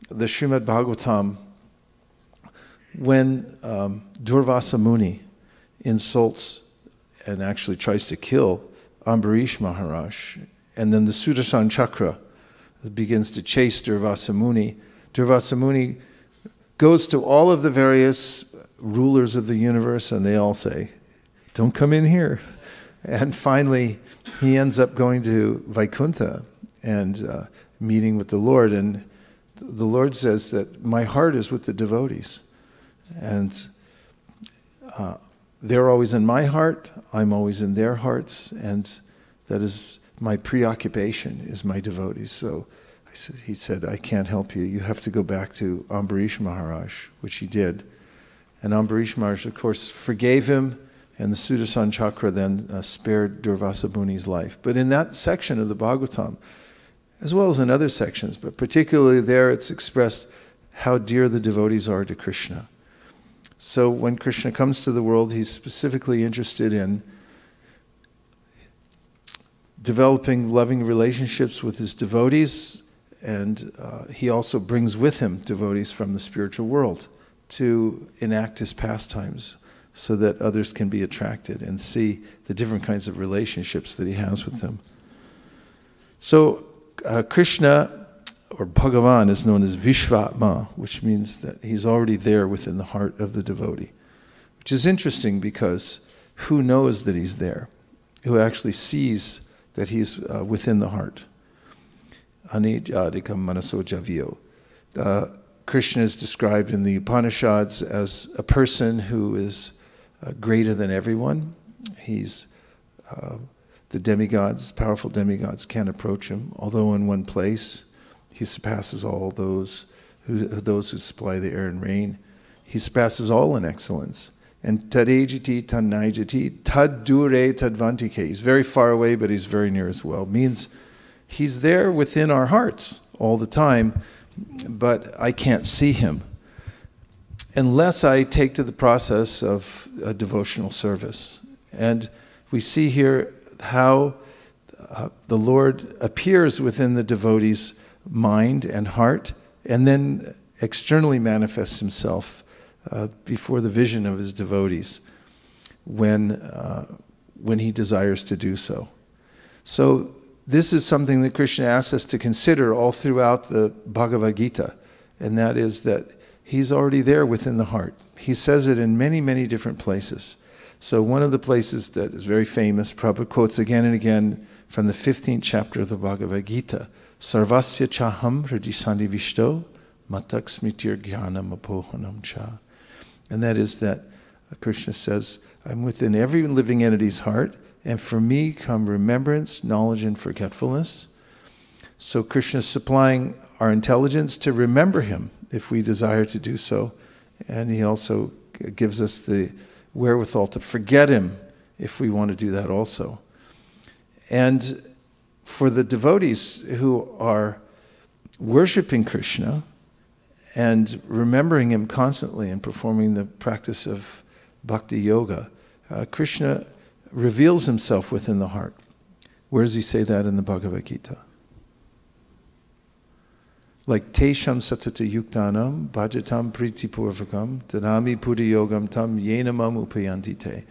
the Srimad Bhagavatam when Durvasa Muni insults and actually tries to kill Ambarish Maharaj. And then the Sudarshan Chakra begins to chase Durvasa Muni. Durvasa Muni goes to all of the various rulers of the universe, and they all say, "Don't come in here." And finally, he ends up going to Vaikuntha and meeting with the Lord. And the Lord says that my heart is with the devotees. And they're always in my heart, I'm always in their hearts, and that is my preoccupation, is my devotees. So he said, I can't help you. You have to go back to Ambarish Maharaj, which he did. And Ambarish Maharaj, of course, forgave him, and the Sudarshan Chakra then spared Durvasa Muni's life. But in that section of the Bhagavatam, as well as in other sections, but particularly there, it's expressed how dear the devotees are to Krishna. So when Krishna comes to the world, he's specifically interested in developing loving relationships with his devotees, and he also brings with him devotees from the spiritual world to enact his pastimes so that others can be attracted and see the different kinds of relationships that he has with them. So Krishna, or Bhagavan, is known as Vishvatma, which means that he's already there within the heart of the devotee. Which is interesting because who knows that he's there? Who actually sees that he's within the heart? Anijadikam manaso javyo. Krishna is described in the Upanishads as a person who is greater than everyone. He's the demigods, powerful demigods can't approach him, although in one place he surpasses all those who supply the air and rain. He surpasses all in excellence. And tadejiti tannaijati tad dure tadvantike. He's very far away, but he's very near as well. Means he's there within our hearts all the time, but I can't see him unless I take to the process of a devotional service. And we see here how the Lord appears within the devotee's mind and heart, and then externally manifests himself before the vision of his devotees when he desires to do so. So this is something that Krishna asks us to consider all throughout the Bhagavad Gita, and that is that he's already there within the heart. He says it in many, many different places. So one of the places that is very famous, Prabhupada quotes again and again from the 15th chapter of the Bhagavad Gita, Sarvasya chaham hridisani vishto matak smitir jnanam apohanam cha. And that is that Krishna says, I'm within every living entity's heart, and for me come remembrance, knowledge, and forgetfulness. So Krishna is supplying our intelligence to remember him if we desire to do so. And he also gives us the wherewithal to forget him if we want to do that also. And for the devotees who are worshiping Krishna and remembering him constantly and performing the practice of bhakti yoga, Krishna reveals himself within the heart. Where does he say that in the Bhagavad Gita? Like Tesham Satata Yuktanam Bhajatam Priti Purvakam Tadami Puddha Yogam Tam Yenamam Upayanti Te.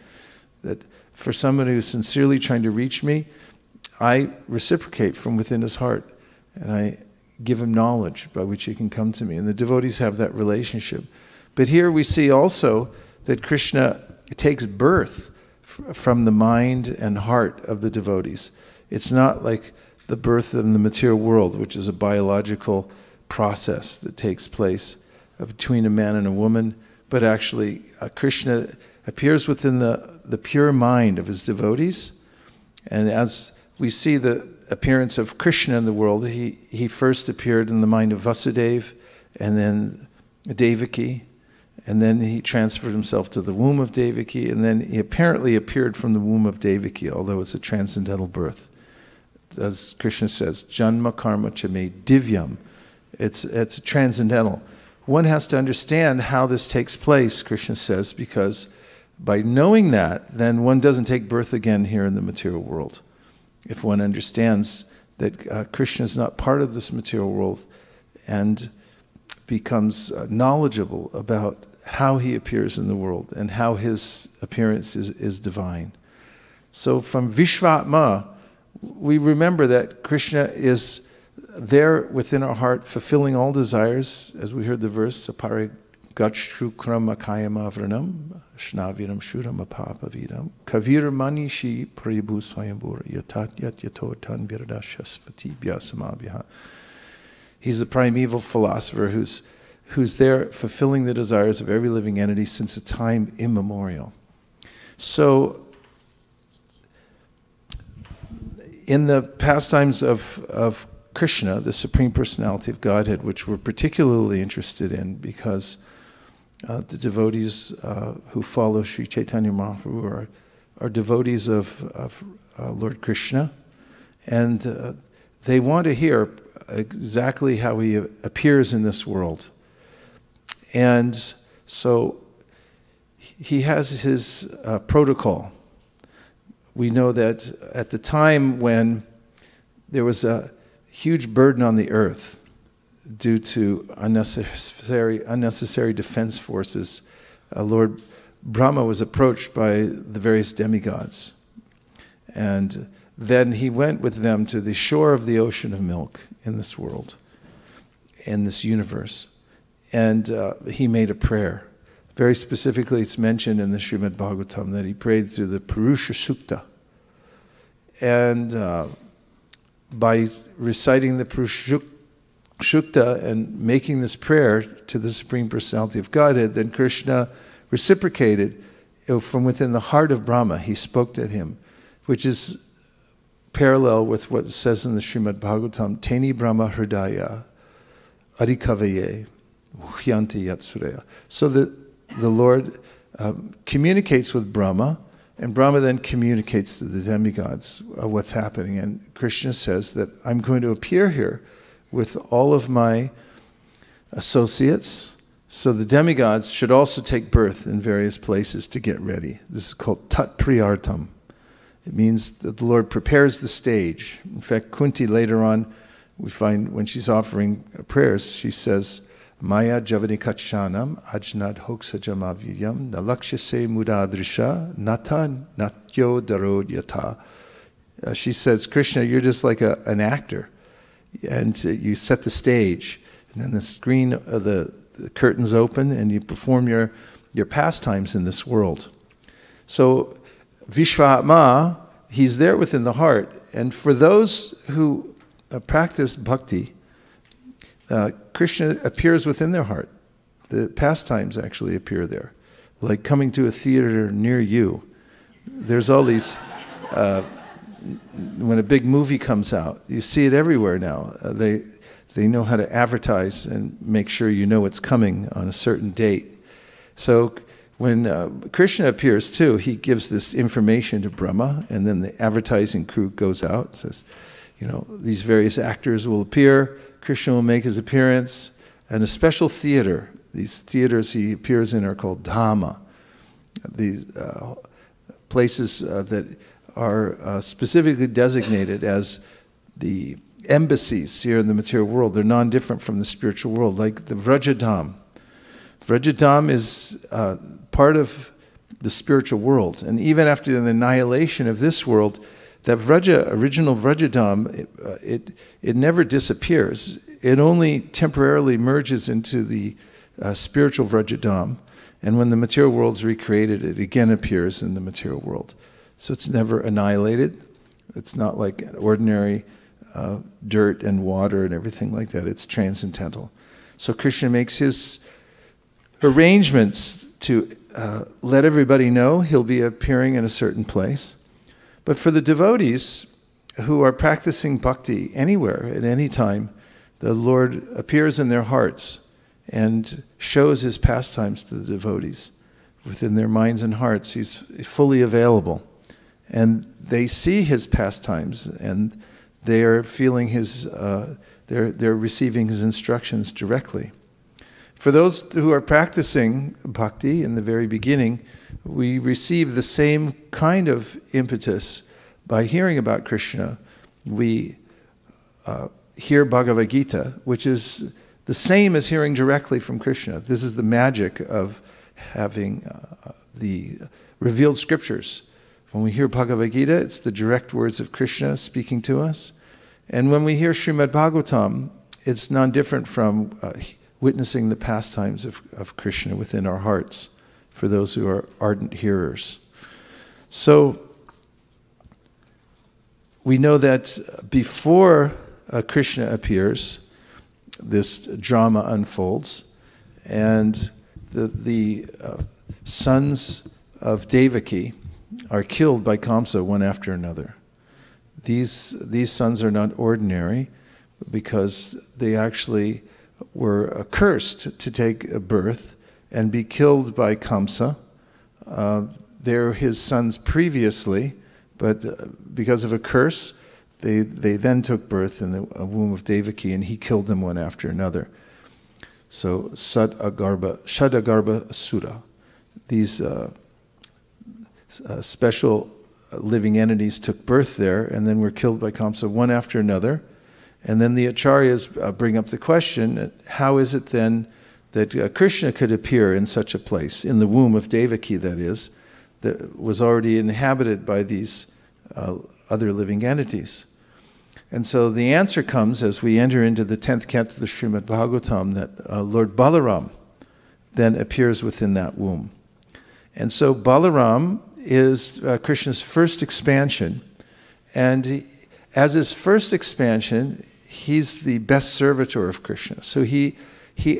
That for somebody who's sincerely trying to reach me, I reciprocate from within his heart and I give him knowledge by which he can come to me. And the devotees have that relationship. But here we see also that Krishna takes birth from the mind and heart of the devotees. It's not like the birth in the material world, which is a biological process that takes place between a man and a woman, but actually Krishna appears within the pure mind of his devotees. And as we see the appearance of Krishna in the world, he first appeared in the mind of Vasudeva, and then Devaki, and then he transferred himself to the womb of Devaki, and then he apparently appeared from the womb of Devaki, although it's a transcendental birth. As Krishna says, Janma karma chame divyam. It's transcendental. One has to understand how this takes place, Krishna says, because by knowing that, then one doesn't take birth again here in the material world. If one understands that Krishna is not part of this material world and becomes knowledgeable about how he appears in the world and how his appearance is divine. So from Vishvatma, we remember that Krishna is there within our heart, fulfilling all desires, as we heard the verse, Sapare gachtrukram akayam avranam, shnaviram shuram apapavidam, kavir manishi prabhu swayambura, yatat yat yatotan viradashasvati bhyasamabhya. He's the primeval philosopher who's there fulfilling the desires of every living entity since a time immemorial. So, in the pastimes of Krishna, the Supreme Personality of Godhead, which we're particularly interested in because the devotees who follow Sri Chaitanya Mahaprabhu are devotees of Lord Krishna, and they want to hear exactly how he appears in this world. And so he has his protocol. We know that at the time when there was a huge burden on the earth due to unnecessary defense forces, Lord Brahma was approached by the various demigods. And then he went with them to the shore of the ocean of milk in this world, in this universe. And he made a prayer. Very specifically, it's mentioned in the Srimad Bhagavatam that he prayed through the Purusha Sukta. And by reciting the Purusha Sukta and making this prayer to the Supreme Personality of Godhead, then Krishna reciprocated from within the heart of Brahma. He spoke to him, which is parallel with what it says in the Srimad Bhagavatam, Teni Brahma Hridaya Adhikavaye Muhyanti Yatsureya. So that the Lord communicates with Brahma, and Brahma then communicates to the demigods what's happening. And Krishna says that I'm going to appear here with all of my associates. So the demigods should also take birth in various places to get ready. This is called Tat Priyartam. It means that the Lord prepares the stage. In fact, Kunti later on, we find when she's offering prayers, she says, Maya Javani Kachanam Ajnad Hoksajamavyam Nalakshase Mudadrisha Nata Natyo Darod Yata. She says, Krishna, you're just like an actor. And you set the stage. And then the screen, the the curtains open and you perform your pastimes in this world. So Vishvatma, he's there within the heart. And for those who practice bhakti, Krishna appears within their heart. The pastimes actually appear there. Like coming to a theater near you. There's all these, when a big movie comes out, you see it everywhere now. They know how to advertise and make sure you know it's coming on a certain date. So when Krishna appears too, he gives this information to Brahma, and then the advertising crew goes out and says, these various actors will appear, Krishna will make his appearance, and a special theater. These theaters he appears in are called Dhamma. These places that are specifically designated as the embassies here in the material world. They're non-different from the spiritual world, like the Vrajadham. Vrajadham is part of the spiritual world. And even after the annihilation of this world, that original Vrajadham, it never disappears. It only temporarily merges into the spiritual Vrajadham. And when the material world is recreated, it again appears in the material world. So it's never annihilated. It's not like ordinary dirt and water and everything like that. It's transcendental. So Krishna makes his arrangements to let everybody know he'll be appearing in a certain place. But for the devotees who are practicing bhakti anywhere, at any time, the Lord appears in their hearts and shows his pastimes to the devotees. Within their minds and hearts, he's fully available. And they see his pastimes, and they are feeling his, they're receiving his instructions directly. For those who are practicing bhakti in the very beginning, we receive the same kind of impetus by hearing about Krishna. We hear Bhagavad Gita, which is the same as hearing directly from Krishna. This is the magic of having the revealed scriptures. When we hear Bhagavad Gita, it's the direct words of Krishna speaking to us. And when we hear Srimad Bhagavatam, it's non-different from witnessing the pastimes of Krishna within our hearts, for those who are ardent hearers. So we know that before Krishna appears, this drama unfolds, and the sons of Devaki are killed by Kamsa one after another. These sons are not ordinary, because they actually were cursed to take a birth and be killed by Kamsa. They're his sons previously, but because of a curse, they then took birth in the womb of Devaki, and he killed them one after another. So Shadagarbha Asura, these special living entities took birth there and then were killed by Kamsa one after another. And then the acharyas bring up the question, how is it then that Krishna could appear in such a place, in the womb of Devaki, that is, that was already inhabited by these other living entities? And so the answer comes as we enter into the 10th canto of the Srimad Bhagavatam, that Lord Balaram then appears within that womb. And so Balaram is Krishna's first expansion, and as his first expansion, he's the best servitor of Krishna. So he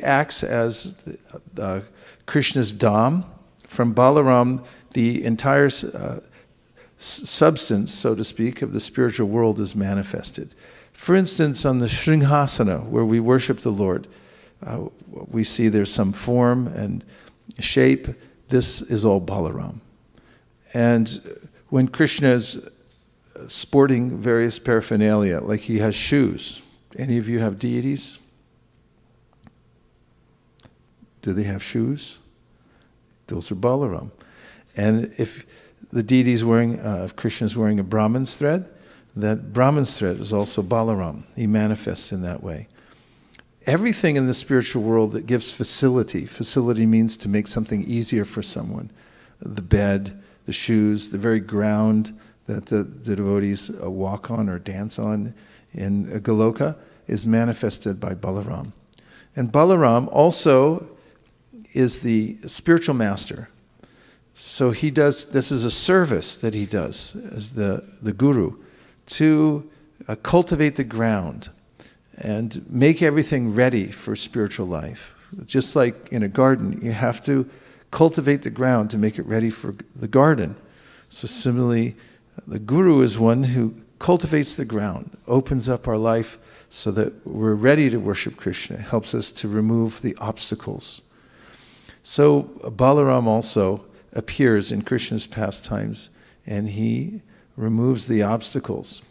acts as Krishna's Dham. From Balaram, the entire substance, so to speak, of the spiritual world is manifested. For instance, on the Sringhasana, where we worship the Lord, we see there's some form and shape. This is all Balaram. And when Krishna is sporting various paraphernalia, like he has shoes. Any of you have deities? Do they have shoes? Those are Balaram. And if the deity is wearing, if Krishna is wearing a Brahman's thread, that Brahman's thread is also Balaram. He manifests in that way. Everything in the spiritual world that gives facility means to make something easier for someone. The bed, the shoes, the very ground that the devotees walk on or dance on in Goloka is manifested by Balaram. And Balaram also is the spiritual master. So he does, this is a service that he does as the guru, to cultivate the ground and make everything ready for spiritual life. Just like in a garden, you have to cultivate the ground to make it ready for the garden. So similarly, the guru is one who cultivates the ground, opens up our life so that we're ready to worship Krishna, helps us to remove the obstacles. So Balaram also appears in Krishna's pastimes, and he removes the obstacles.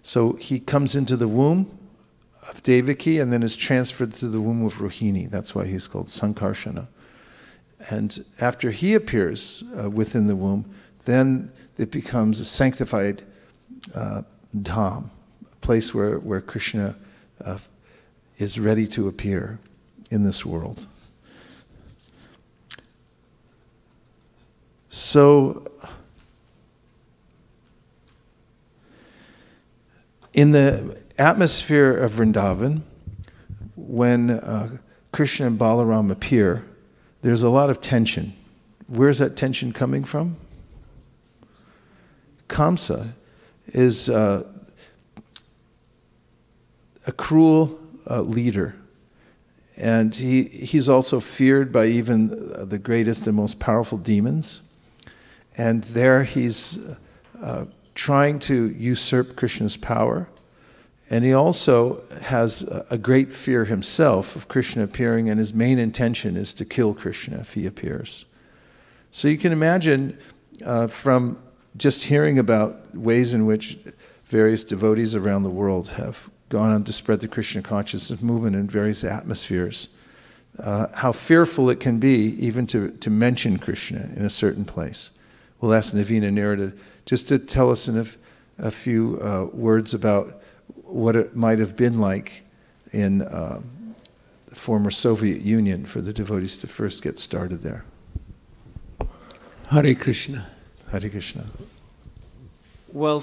So he comes into the womb of Devaki and then is transferred to the womb of Rohini. That's why he's called Sankarsana. And after he appears within the womb, then it becomes a sanctified dham, a place where Krishna is ready to appear in this world. So, in the atmosphere of Vrindavan, when Krishna and Balaram appear, there's a lot of tension. Where's that tension coming from? Kamsa is a cruel leader, and he's also feared by even the greatest and most powerful demons. And there he's trying to usurp Krishna's power. And he also has a great fear himself of Krishna appearing, and his main intention is to kill Krishna if he appears. So you can imagine from just hearing about ways in which various devotees around the world have gone on to spread the Krishna consciousness movement in various atmospheres, how fearful it can be even to mention Krishna in a certain place. We'll ask Navina Nira to tell us in a few words about what it might have been like in the former Soviet Union for the devotees to first get started there. Hare Krishna. Hare Krishna. Well,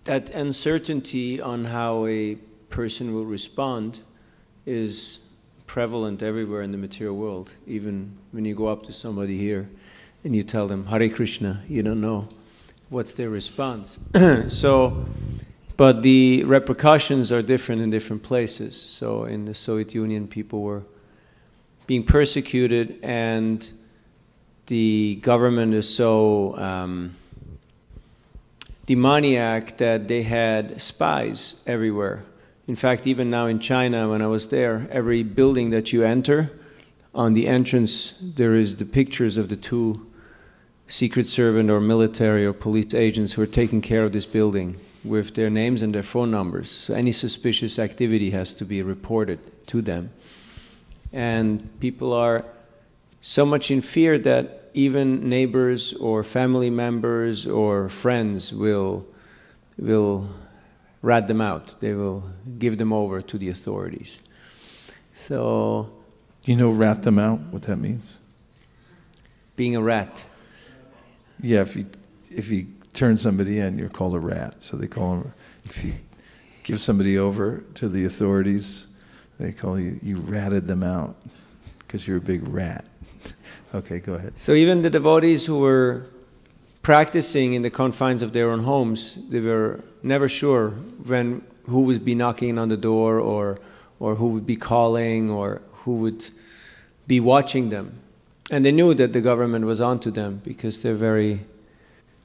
that uncertainty on how a person will respond is prevalent everywhere in the material world. Even when you go up to somebody here and you tell them Hare Krishna, you don't know what's their response. But the repercussions are different in different places. So in the Soviet Union, people were being persecuted, and the government is so demoniac that they had spies everywhere. In fact, even now in China, when I was there, every building that you enter, on the entrance there is the pictures of the two secret servant or military or police agents who are taking care of this building with their names and their phone numbers. So any suspicious activity has to be reported to them. And people are so much in fear that even neighbors or family members or friends will rat them out. They will give them over to the authorities. So, you know, rat them out, what that means? Being a rat. Yeah, if you turn somebody in, you're called a rat. So they call them, if you give somebody over to the authorities, they call you ratted them out because you're a big rat. Okay, go ahead. So even the devotees who were practicing in the confines of their own homes, they were never sure who would be knocking on the door or who would be calling or who would be watching them. And they knew that the government was onto them because they're very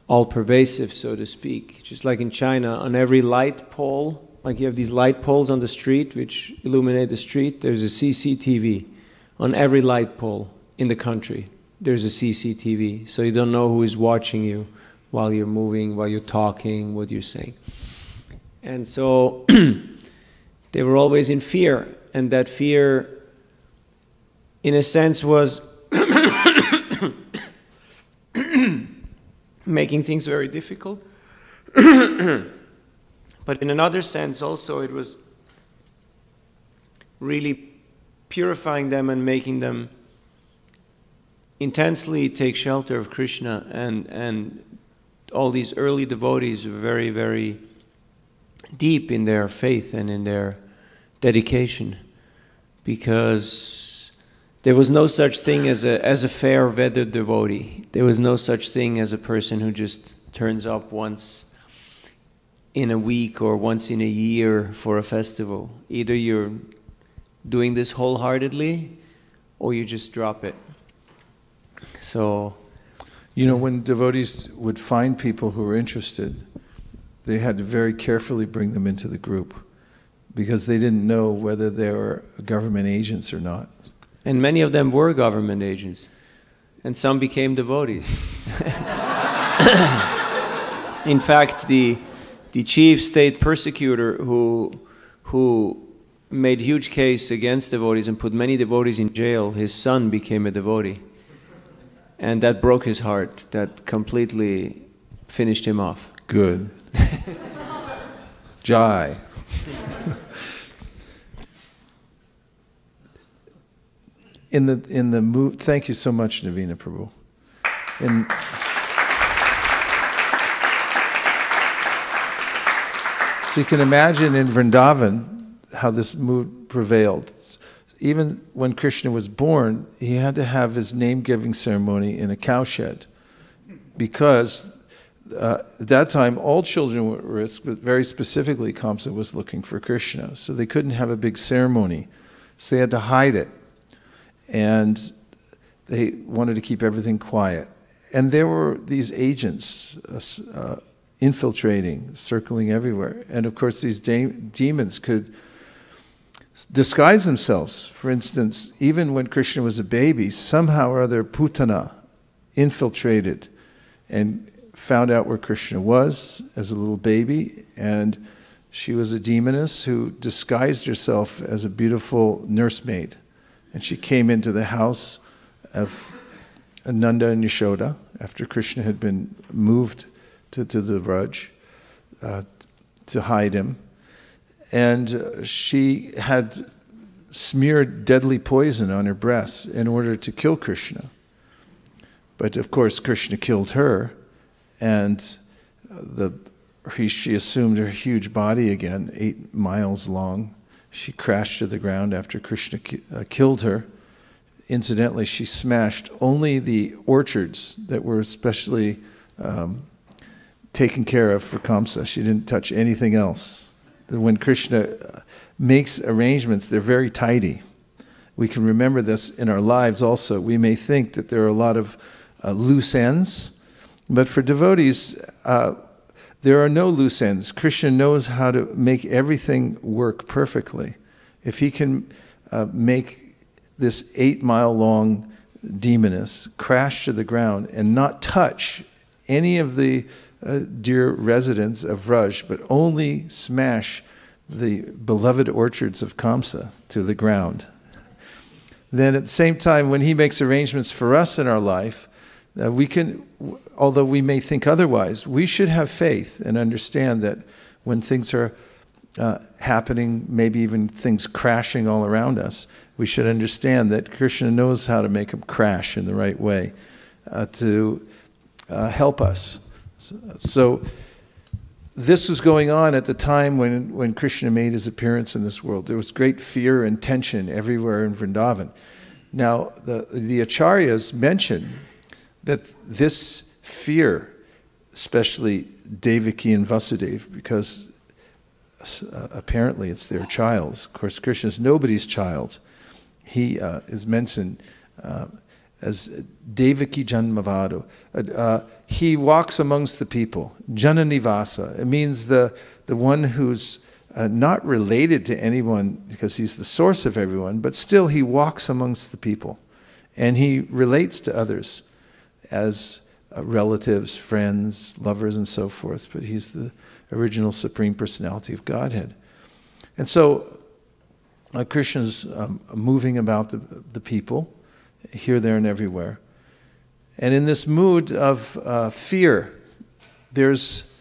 all-pervasive, so to speak. Just like in China, on every light pole, like you have these light poles on the street which illuminate the street, there's a CCTV. On every light pole in the country, there's a CCTV. So you don't know who is watching you while you're moving, while you're talking, what you're saying. And so they were always in fear. And that fear, in a sense, was making things very difficult. But in another sense also it was really purifying them and making them intensely take shelter of Krishna. And all these early devotees were very, very deep in their faith and in their dedication, because there was no such thing as a fair weather devotee. There was no such thing as a person who just turns up once in a week or once in a year for a festival. Either you're doing this wholeheartedly or you just drop it. So, you know, when devotees would find people who were interested, they had to very carefully bring them into the group, because they didn't know whether they were government agents or not. And many of them were government agents, and some became devotees. In fact, the chief state persecutor who made huge case against devotees and put many devotees in jail, his son became a devotee. And that broke his heart. That completely finished him off. Good. Jai. In the mood, thank you so much, Navina Prabhu. So you can imagine in Vrindavan how this mood prevailed. Even when Krishna was born, he had to have his name-giving ceremony in a cowshed, because at that time all children were at risk, but very specifically Kamsa was looking for Krishna. So they couldn't have a big ceremony, so they had to hide it. And they wanted to keep everything quiet. And there were these agents infiltrating, circling everywhere. And of course these demons could disguise themselves. For instance, even when Krishna was a baby, somehow or other Putana infiltrated and found out where Krishna was as a little baby, and she was a demoness who disguised herself as a beautiful nursemaid. And she came into the house of Nanda and Yashoda after Krishna had been moved to the Vraj to hide him. And she had smeared deadly poison on her breasts in order to kill Krishna. But of course, Krishna killed her, and she assumed her huge body again, 8 miles long. She crashed to the ground after Krishna killed her. Incidentally, she smashed only the orchards that were especially taken care of for Kamsa. She didn't touch anything else. When Krishna makes arrangements, they're very tidy. We can remember this in our lives also. We may think that there are a lot of loose ends, but for devotees, there are no loose ends. Krishna knows how to make everything work perfectly. If he can make this 8-mile-long demoness crash to the ground and not touch any of the dear residents of Vraj, but only smash the beloved orchards of Kamsa to the ground, then at the same time, when he makes arrangements for us in our life, we can, although we may think otherwise, we should have faith and understand that when things are happening, maybe even things crashing all around us, we should understand that Krishna knows how to make them crash in the right way to help us. So this was going on at the time when Krishna made his appearance in this world. There was great fear and tension everywhere in Vrindavan. Now, the acharyas mention that this fear, especially Devaki and Vasudeva, because apparently it's their child. Of course, Krishna is nobody's child. He is mentioned as Devaki Janmavado. He walks amongst the people. Jananivasa. It means the one who's not related to anyone because he's the source of everyone, but still he walks amongst the people. And he relates to others as relatives, friends, lovers, and so forth. But he's the original Supreme Personality of Godhead. And so Krishna's moving about the people, here, there, and everywhere. And in this mood of fear, there's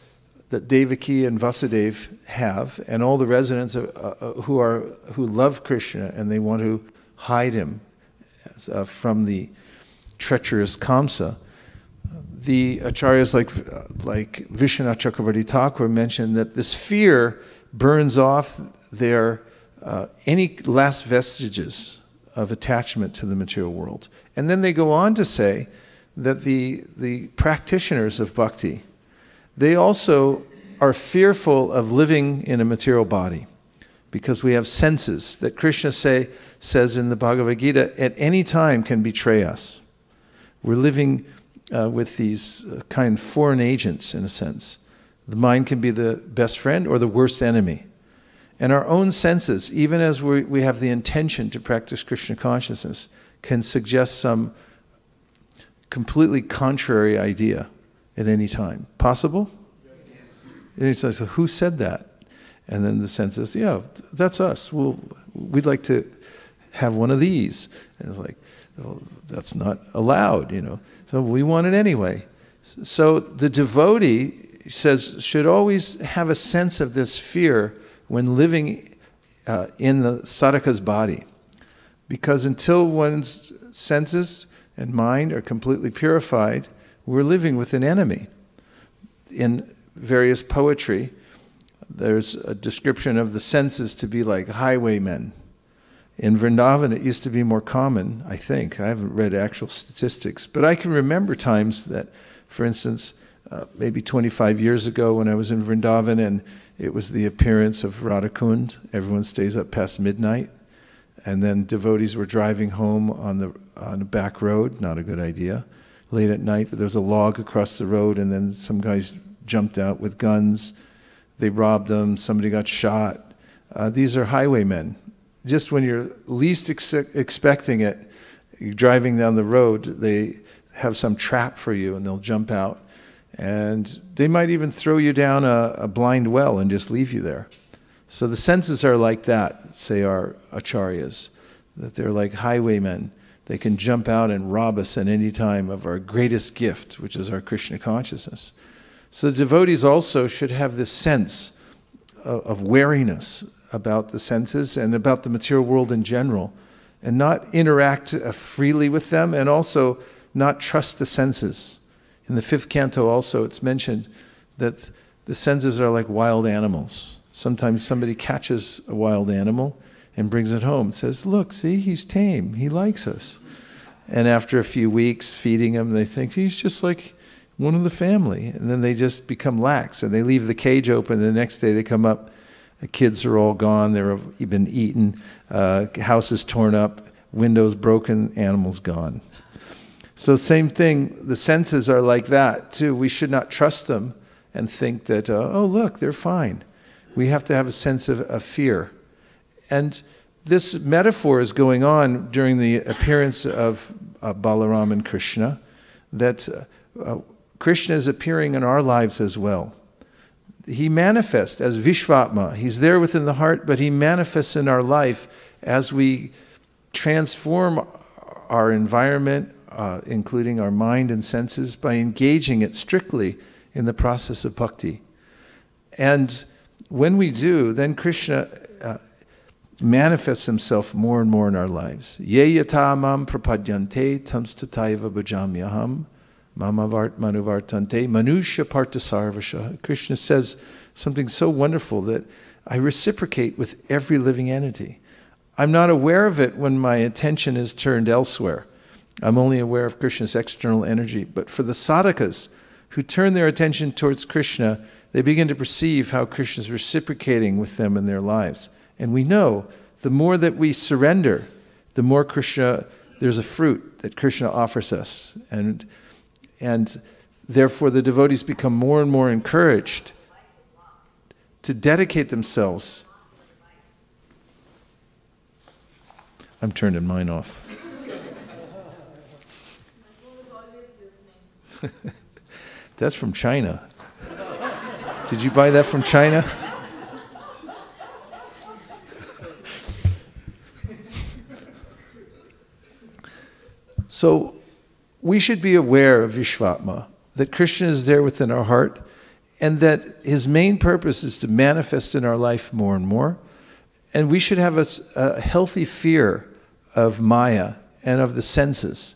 that Devaki and Vasudeva have, and all the residents who love Krishna and they want to hide him from the treacherous Kamsa. The acharyas like Vishwanath Chakravarti Thakur mentioned that this fear burns off their any last vestiges of attachment to the material world. And then they go on to say that the practitioners of bhakti, they also are fearful of living in a material body because we have senses that Krishna says in the Bhagavad Gita at any time can betray us. We're living with these kind of foreign agents in a sense. The mind can be the best friend or the worst enemy. And our own senses, even as we have the intention to practice Krishna consciousness, can suggest some completely contrary idea at any time. Possible? And it's like, so who said that? And then the sense says, yeah, that's us. We'd like to have one of these. And it's like, oh, that's not allowed, So we want it anyway. So the devotee says should always have a sense of this fear when living in the sadhaka's body. Because until one's senses and mind are completely purified, we're living with an enemy. In various poetry, there's a description of the senses to be like highwaymen. In Vrindavan, it used to be more common, I think. I haven't read actual statistics, but I can remember times that, for instance, maybe 25 years ago when I was in Vrindavan and it was the appearance of Radhakund. Everyone stays up past midnight. And then devotees were driving home on a back road, not a good idea, late at night. But there was a log across the road and then some guys jumped out with guns. They robbed them. Somebody got shot. These are highwaymen. Just when you're least expecting it, you're driving down the road, they have some trap for you and they'll jump out. And they might even throw you down a blind well and just leave you there. So the senses are like that, say our acharyas, that they're like highwaymen. They can jump out and rob us at any time of our greatest gift, which is our Krishna consciousness. So the devotees also should have this sense of wariness about the senses and about the material world in general, and not interact freely with them, and also not trust the senses. In the 5th canto also it's mentioned that the senses are like wild animals. Sometimes somebody catches a wild animal and brings it home, says, look, see, he's tame, he likes us. And after a few weeks feeding him, they think he's just like one of the family. And then they just become lax and they leave the cage open. The next day they come up, the kids are all gone, they've been eaten, house is torn up, windows broken, animals gone. So same thing, the senses are like that too. We should not trust them and think that, oh look, they're fine. We have to have a sense of fear. And this metaphor is going on during the appearance of Balaram and Krishna, that Krishna is appearing in our lives as well. He manifests as Vishvatma. He's there within the heart, but he manifests in our life as we transform our environment, including our mind and senses, by engaging it strictly in the process of bhakti. And when we do, then Krishna manifests himself more and more in our lives. Ye yata mam prapadyante tamstataiva bhajamyaham mamavart manuvartante manusya partasarvasha. Krishna says something so wonderful that I reciprocate with every living entity. I'm not aware of it when my attention is turned elsewhere. I'm only aware of Krishna's external energy. But for the sadhakas who turn their attention towards Krishna, they begin to perceive how Krishna is reciprocating with them in their lives. And we know the more that we surrender, the more Krishna, there's a fruit that Krishna offers us. And therefore the devotees become more and more encouraged to dedicate themselves. I'm turning mine off. That's from China. Did you buy that from China? So we should be aware of Vishvatma, that Krishna is there within our heart, and that his main purpose is to manifest in our life more and more. And we should have a healthy fear of Maya and of the senses.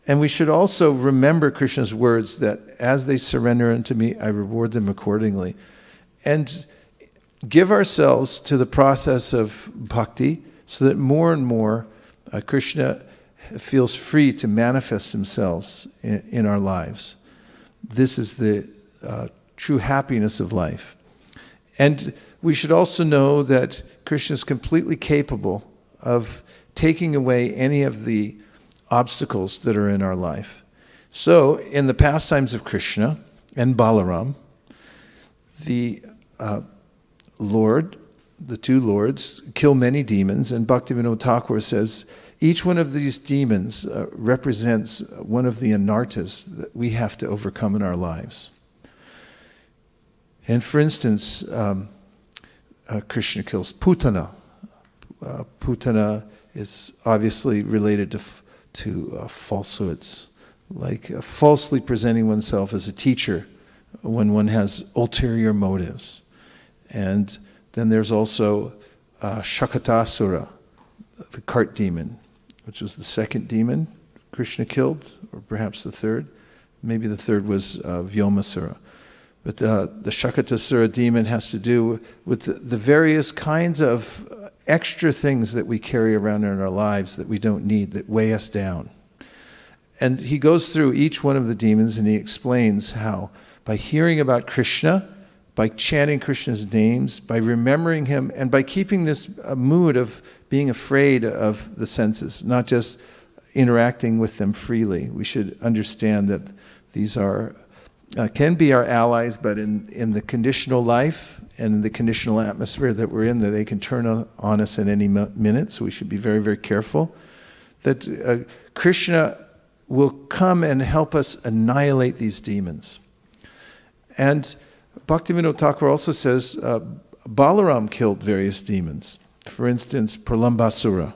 And we should also remember Krishna's words that as they surrender unto me, I reward them accordingly. And give ourselves to the process of bhakti so that more and more Krishna feels free to manifest himself in our lives. This is the true happiness of life. And we should also know that Krishna is completely capable of taking away any of the obstacles that are in our life. So, in the pastimes of Krishna and Balaram, the Lord, the two lords, kill many demons, and Bhaktivinoda Thakur says each one of these demons represents one of the anartas that we have to overcome in our lives. And for instance, Krishna kills Putana. Putana is obviously related to falsehoods, like falsely presenting oneself as a teacher when one has ulterior motives. And then there's also Shakatasura, the cart demon, which was the second demon Krishna killed, or perhaps the third. Maybe the third was Vyomasura. But the Shakatasura demon has to do with the various kinds of extra things that we carry around in our lives that we don't need, that weigh us down. And he goes through each one of the demons and he explains how by hearing about Krishna, by chanting Krishna's names, by remembering him, and by keeping this mood of being afraid of the senses, not just interacting with them freely. We should understand that these are can be our allies, but in the conditional life and in the conditional atmosphere that we're in, that they can turn on us at any minute, so we should be very, very careful. That Krishna will come and help us annihilate these demons. And Bhaktivinoda Thakur also says Balaram killed various demons. For instance, Pralambasura.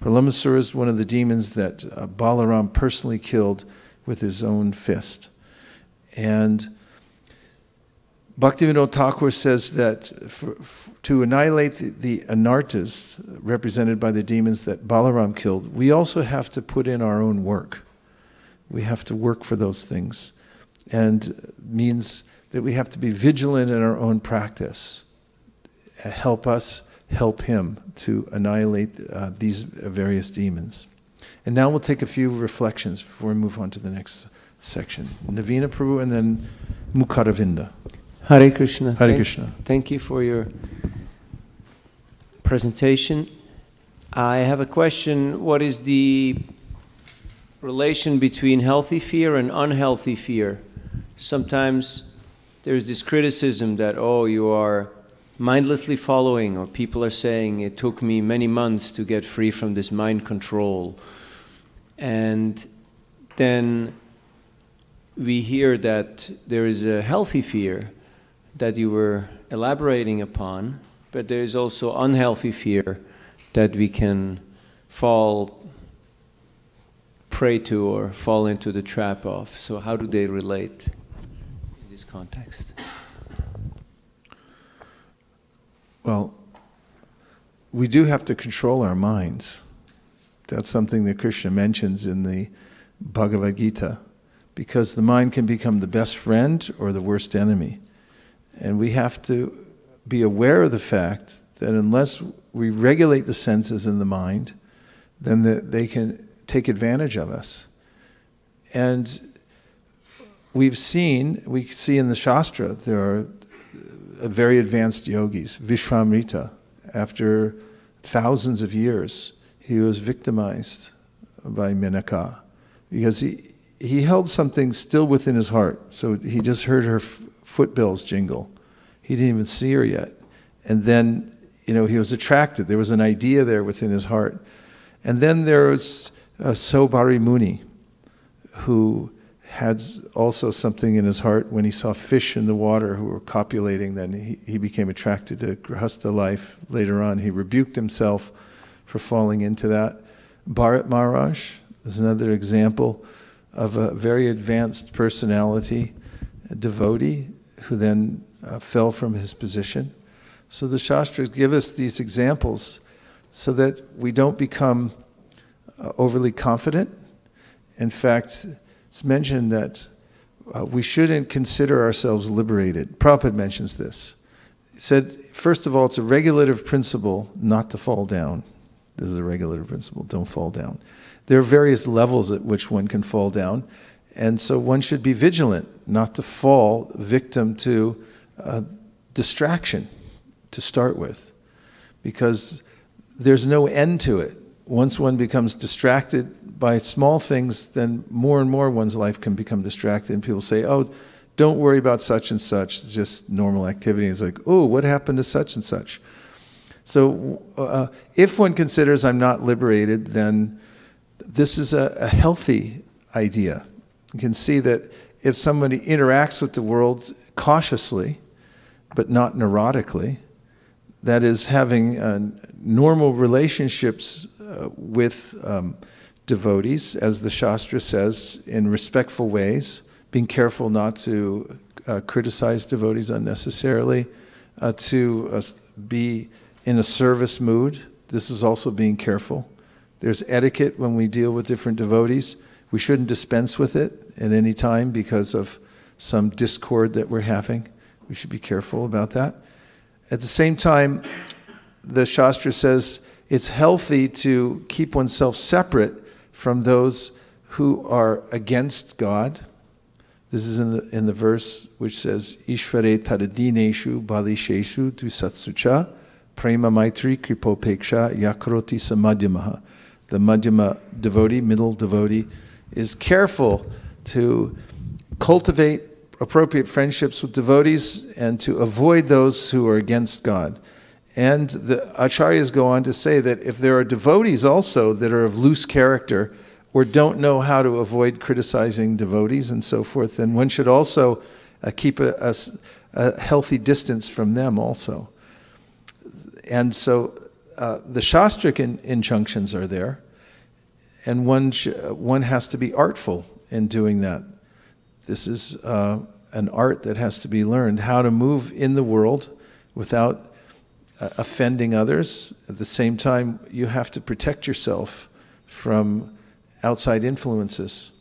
Pralambasura is one of the demons that Balaram personally killed with his own fist. And Bhaktivinoda Thakur says that to annihilate the anartas represented by the demons that Balaram killed, we also have to put in our own work. We have to work for those things. And means that we have to be vigilant in our own practice. Help us help him to annihilate these various demons. And now we'll take a few reflections before we move on to the next section. Navina Prabhu and then Mukaravinda. Hare Krishna. Hare Krishna. Thank you for your presentation. I have a question. What is the relation between healthy fear and unhealthy fear? Sometimes there's this criticism that, oh, you are mindlessly following, or people are saying it took me many months to get free from this mind control. And then we hear that there is a healthy fear that you were elaborating upon, but there is also unhealthy fear that we can fall prey to or fall into the trap of. So how do they relate in this context? Well, we do have to control our minds. That's something that Krishna mentions in the Bhagavad Gita, because the mind can become the best friend or the worst enemy. And we have to be aware of the fact that unless we regulate the senses in the mind, then they can take advantage of us. And we see in the Shastra, there are very advanced yogis. Vishvamrita, after thousands of years, he was victimized by Menaka because he held something still within his heart. So he just heard her footbills jingle. He didn't even see her yet. And then, he was attracted. There was an idea there within his heart. And then there was Saubhari Muni, who had also something in his heart when he saw fish in the water who were copulating. Then he became attracted to Grihastha life. Later on, he rebuked himself for falling into that. Bharat Maharaj is another example of a very advanced personality, a devotee, who then fell from his position. So the Shastras give us these examples so that we don't become overly confident. In fact, it's mentioned that we shouldn't consider ourselves liberated. Prabhupada mentions this. said, first of all, it's a regulative principle not to fall down. This is a regulative principle, don't fall down. There are various levels at which one can fall down, and so one should be vigilant not to fall victim to distraction to start with, because there's no end to it. Once one becomes distracted by small things, then more and more one's life can become distracted, and people say, oh, don't worry about such and such, it's just normal activity. It's like, oh, what happened to such and such? So if one considers I'm not liberated, then this is a healthy idea. You can see that if somebody interacts with the world cautiously, but not neurotically, that is having normal relationships with devotees, as the Shastra says, in respectful ways, being careful not to criticize devotees unnecessarily, to be in a service mood. This is also being careful. There's etiquette when we deal with different devotees. We shouldn't dispense with it at any time because of some discord that we're having. We should be careful about that. At the same time, the Shastra says it's healthy to keep oneself separate from those who are against God. This is in the verse which says, Ishvare tadadineshu balisheshu tu satsucha prema maitri kripopeksha yakroti samadhyamaha. The madhyama devotee, middle devotee, is careful to cultivate appropriate friendships with devotees and to avoid those who are against God. And the acharyas go on to say that if there are devotees also that are of loose character or don't know how to avoid criticizing devotees and so forth, then one should also keep a healthy distance from them also. And so the Shastric injunctions are there, and one has to be artful in doing that. This is an art that has to be learned, how to move in the world without offending others. At the same time, you have to protect yourself from outside influences.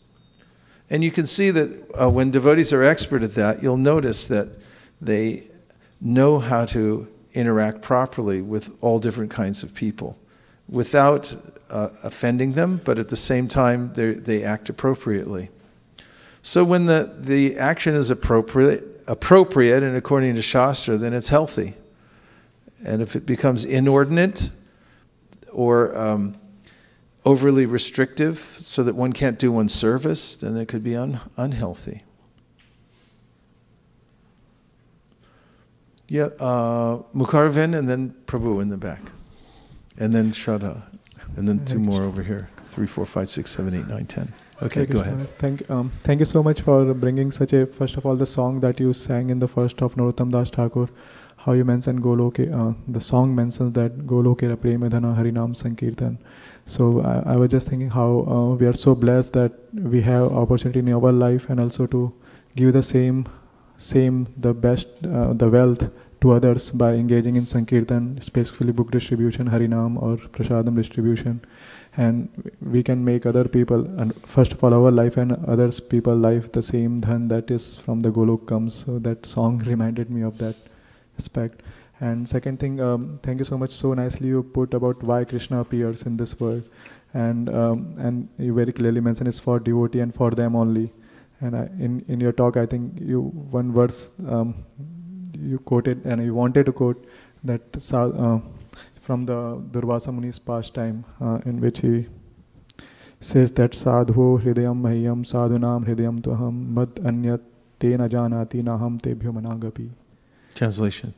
And you can see that when devotees are expert at that, you'll notice that they know how to interact properly with all different kinds of people without offending them, but at the same time they act appropriately. So when the action is appropriate and according to Shastra, then it's healthy. And if it becomes inordinate or overly restrictive so that one can't do one's service, then it could be unhealthy. Yeah, Mukharvin and then Prabhu in the back. And then Shraddha. And then two more over here. 3, 4, 5, 6, 7, 8, 9, 10. Okay, go ahead. Thank you so much for bringing such a, first of all, the song that you sang in the first of Narottam Das Thakur, how you mentioned Goloke, the song mentions that Golokera Premedhana Harinam Sankirtan. So I was just thinking how we are so blessed that we have opportunity in our life and also to give the same, the best, the wealth to others by engaging in Sankirtan, specifically book distribution, Harinam or Prasadam distribution. And we can make other people, and first of all our life and others people's life, the same dhan that is from the Golok comes. So that song reminded me of that aspect. And second thing, thank you so much, so nicely you put about why Krishna appears in this world. And you very clearly mentioned it's for devotee and for them only. And in your talk, I think one verse you quoted, and you wanted to quote that from the Durvasa Muni's pastime, in which he says that Sadhu hridayam mahyam sadhunam hridayam tuham mad anyat te na janati naham tebhyo managapi. Translation.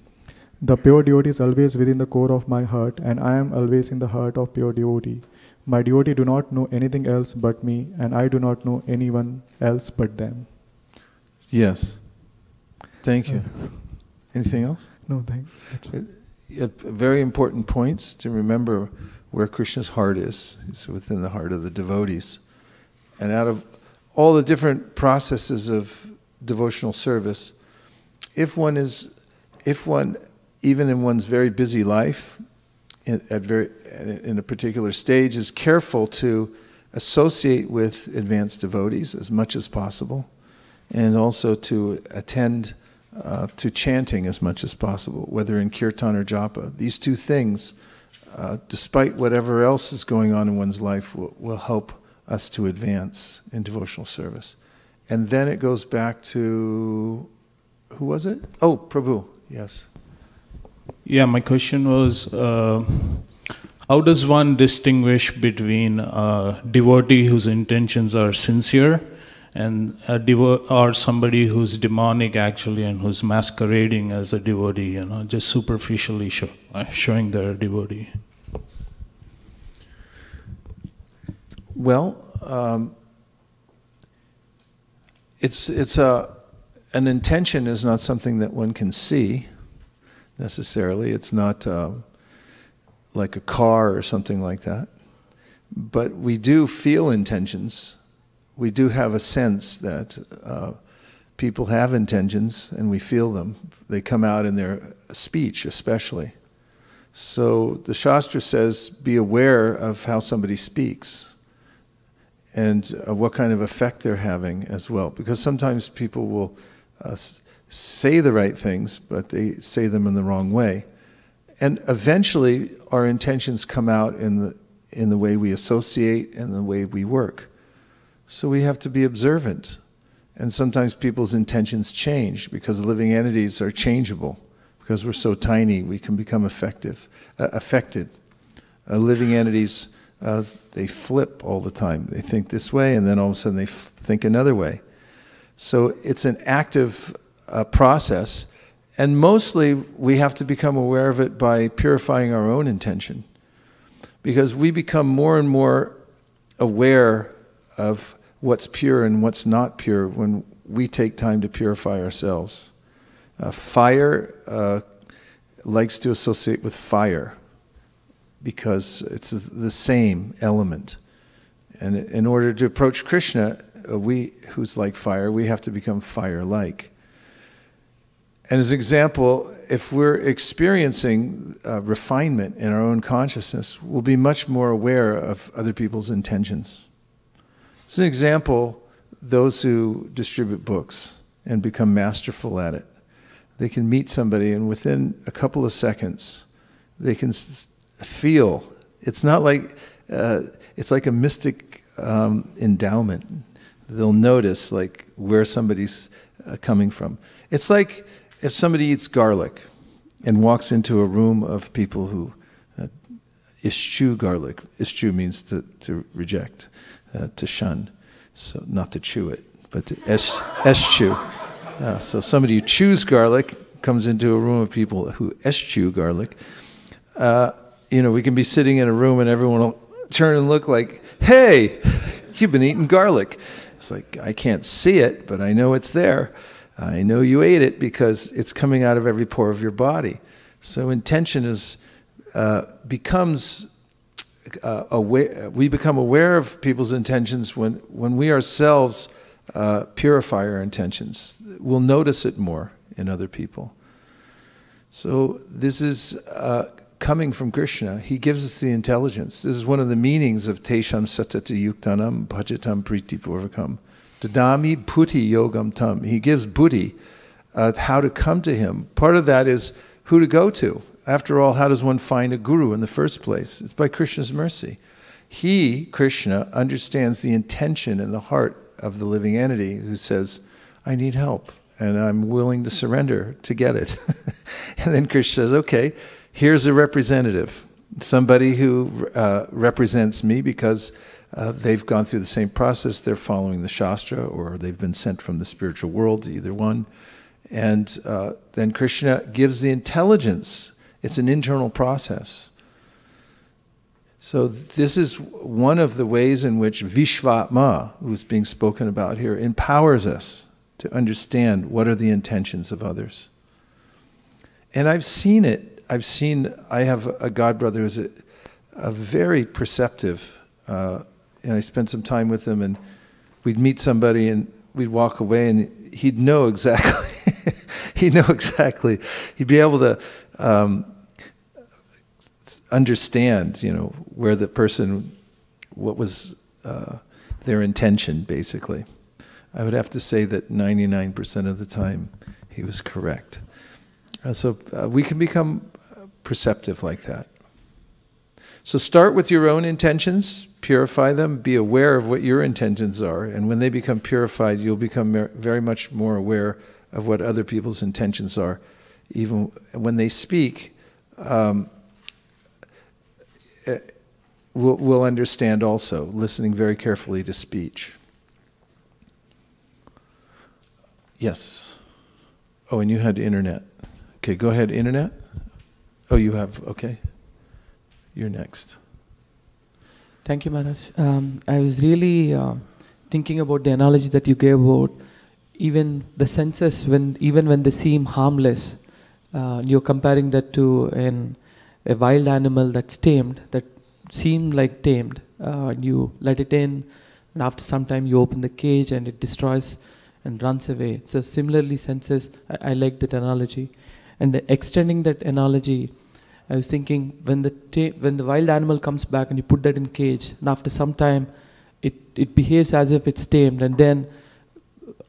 The pure devotee is always within the core of my heart, and I am always in the heart of pure devotee. My devotee do not know anything else but me, and I do not know anyone else but them. Yes. Thank you. Anything else? No, thanks. Very important points to remember where Krishna's heart is. It's within the heart of the devotees. And out of all the different processes of devotional service, if one, even in one's very busy life, in a particular stage, is careful to associate with advanced devotees as much as possible, and also to attend to chanting as much as possible, whether in kirtan or japa. These two things, despite whatever else is going on in one's life, will help us to advance in devotional service. And then it goes back to, who was it? Oh, Prabhu, yes. Yeah, my question was, how does one distinguish between a devotee whose intentions are sincere and or somebody who's demonic actually and who's masquerading as a devotee, just superficially showing they're a devotee? Well, an intention is not something that one can see necessarily. It's not like a car or something like that. But we do feel intentions. We do have a sense that people have intentions, and we feel them. They come out in their speech, especially. So the Shastra says, be aware of how somebody speaks and what kind of effect they're having as well. Because sometimes people will say the right things, but they say them in the wrong way. And eventually, our intentions come out in the way we associate and the way we work. So we have to be observant. And sometimes people's intentions change because living entities are changeable. Because we're so tiny, we can become affected. Living entities, they flip all the time. They think this way, and then all of a sudden they think another way. So it's an active process. And mostly we have to become aware of it by purifying our own intention. Because we become more and more aware of what's pure and what's not pure when we take time to purify ourselves. Fire likes to associate with fire because it's the same element. And in order to approach Krishna, who's like fire, we have to become fire-like. And as an example, if we're experiencing refinement in our own consciousness, we'll be much more aware of other people's intentions. As an example, those who distribute books and become masterful at it, they can meet somebody and within a couple of seconds, they can feel. It's not like, it's like a mystic endowment. They'll notice like where somebody's coming from. It's like if somebody eats garlic and walks into a room of people who eschew garlic. Eschew means to reject, to shun. So not to chew it, but to eschew. So somebody who chews garlic comes into a room of people who eschew garlic. We can be sitting in a room and everyone will turn and look like, hey, you've been eating garlic. It's like, I can't see it, but I know it's there. I know you ate it because it's coming out of every pore of your body. So intention becomes aware. We become aware of people's intentions when we ourselves purify our intentions. We'll notice it more in other people. So this is coming from Krishna. He gives us the intelligence. This is one of the meanings of Tesham Satata Yuktanam Bhajatam Priti Purvakam. Dadami Puti Yogam Tam. He gives buddhi, how to come to him. Part of that is who to go to. After all, how does one find a guru in the first place? It's by Krishna's mercy. He, Krishna, understands the intention in the heart of the living entity who says, I need help, and I'm willing to surrender to get it. And then Krishna says, okay, here's a representative, somebody who represents me because they've gone through the same process, they're following the Shastra, or they've been sent from the spiritual world, either one. And then Krishna gives the intelligence. It's an internal process. So this is one of the ways in which Vishvatma, who's being spoken about here, empowers us to understand what are the intentions of others. And I've seen it. I have a godbrother who's a very perceptive, and I spent some time with him, and we'd meet somebody and we'd walk away and he'd know exactly, he'd be able to understand, where the person, what was their intention, basically. I would have to say that 99% of the time He was correct. So we can become perceptive like that. So start with your own intentions, purify them, be aware of what your intentions are, and when they become purified, you'll become very much more aware of what other people's intentions are. Even when they speak, we'll understand also, listening very carefully to speech. Yes. Oh, and you had internet. Okay, go ahead, internet. Oh, you have, okay. You're next. Thank you, Maharaj. I was really thinking about the analogy that you gave about even the senses, even when they seem harmless. You're comparing that to a wild animal that's tamed, that seemed like tamed. You let it in, and after some time you open the cage and it destroys and runs away. So similarly, senses, I like that analogy. And extending that analogy, I was thinking when the wild animal comes back and you put that in cage, and after some time it behaves as if it's tamed, and then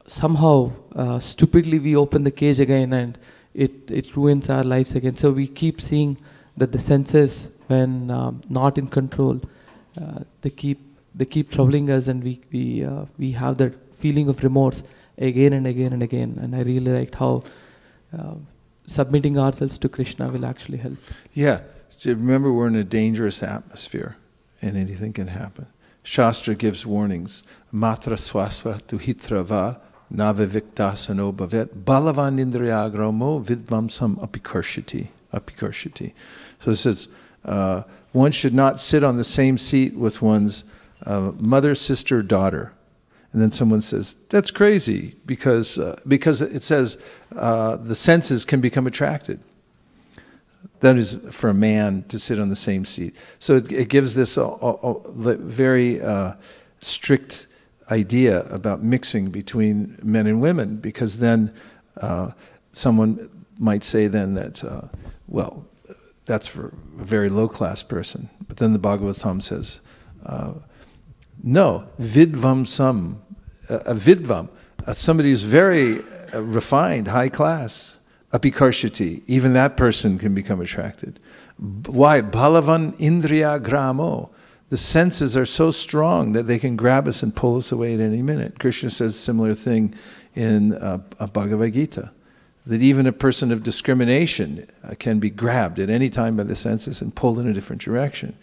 somehow stupidly we open the cage again and it ruins our lives again. So we keep seeing that the senses, when not in control, they keep troubling us, and we have that feeling of remorse again and again and again. And I really liked how submitting ourselves to Krishna will actually help. Yeah, remember we're in a dangerous atmosphere and anything can happen. Shastra gives warnings. Matra swasva tuhitra va naviviktasano bhavet balavan indriyagramo vidvamsam apikarshati. So it says one should not sit on the same seat with one's mother, sister, daughter. And then someone says, that's crazy, because it says the senses can become attracted. That is for a man to sit on the same seat. So it gives this very strict idea about mixing between men and women, because then someone might say then that, well, that's for a very low-class person. But then the Bhagavatam says, no, vidvamsam, a vidvam, somebody who's very refined, high class, apikarshati, even that person can become attracted. Why? Balavan indriya gramo. The senses are so strong that they can grab us and pull us away at any minute. Krishna says a similar thing in Bhagavad Gita, that even a person of discrimination can be grabbed at any time by the senses and pulled in a different direction.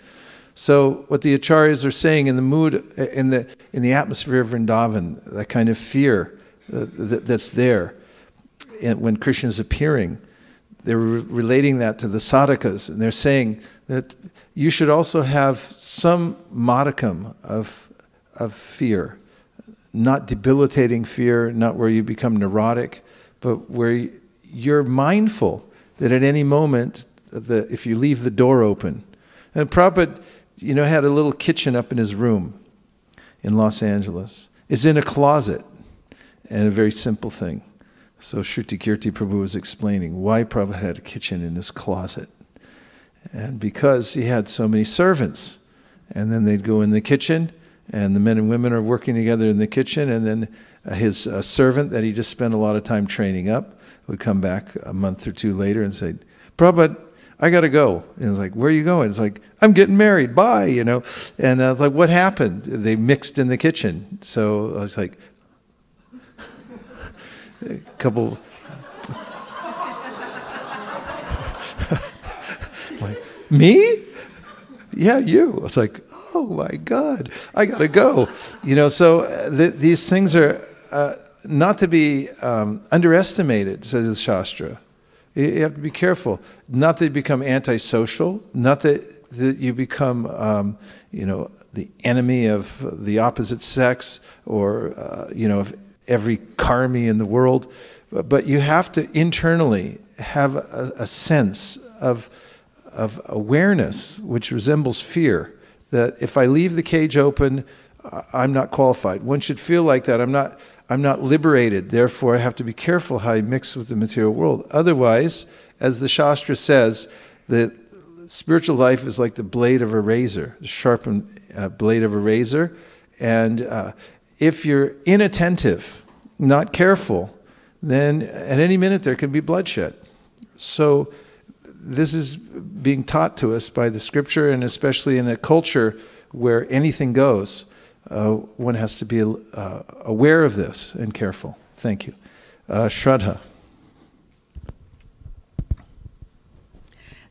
So what the acharyas are saying in the mood, in the atmosphere of Vrindavan, that kind of fear that's there, and when Krishna is appearing, they're relating that to the sadhakas, and they're saying that you should also have some modicum of fear, not debilitating fear, not where you become neurotic, but where you're mindful that at any moment, if you leave the door open. And Prabhupada, had a little kitchen up in his room in Los Angeles. It's in a closet, and a very simple thing. So Shruti Kirti Prabhu was explaining why Prabhupada had a kitchen in his closet. And because he had so many servants. And then they'd go in the kitchen, and the men and women are working together in the kitchen, and then his servant that he just spent a lot of time training up would come back a month or two later and say, Prabhupada, I got to go. And it's like, where are you going? It's like, I'm getting married, bye, And I was like, what happened? They mixed in the kitchen. So I was like, a couple... like, me? Yeah, you. I was like, oh my God, I got to go. So these things are not to be underestimated, says the Shastra. You have to be careful. Not that you become antisocial, not that you become, the enemy of the opposite sex or, of every karmi in the world. But you have to internally have a sense of awareness, which resembles fear, that if I leave the cage open, I'm not qualified. One should feel like that. I'm not liberated, therefore I have to be careful how I mix with the material world. Otherwise, as the Shastra says, the spiritual life is like the blade of a razor, the sharpened blade of a razor. And if you're inattentive, not careful, then at any minute there can be bloodshed. So this is being taught to us by the scripture, and especially in a culture where anything goes, one has to be aware of this and careful. Thank you. Shraddha.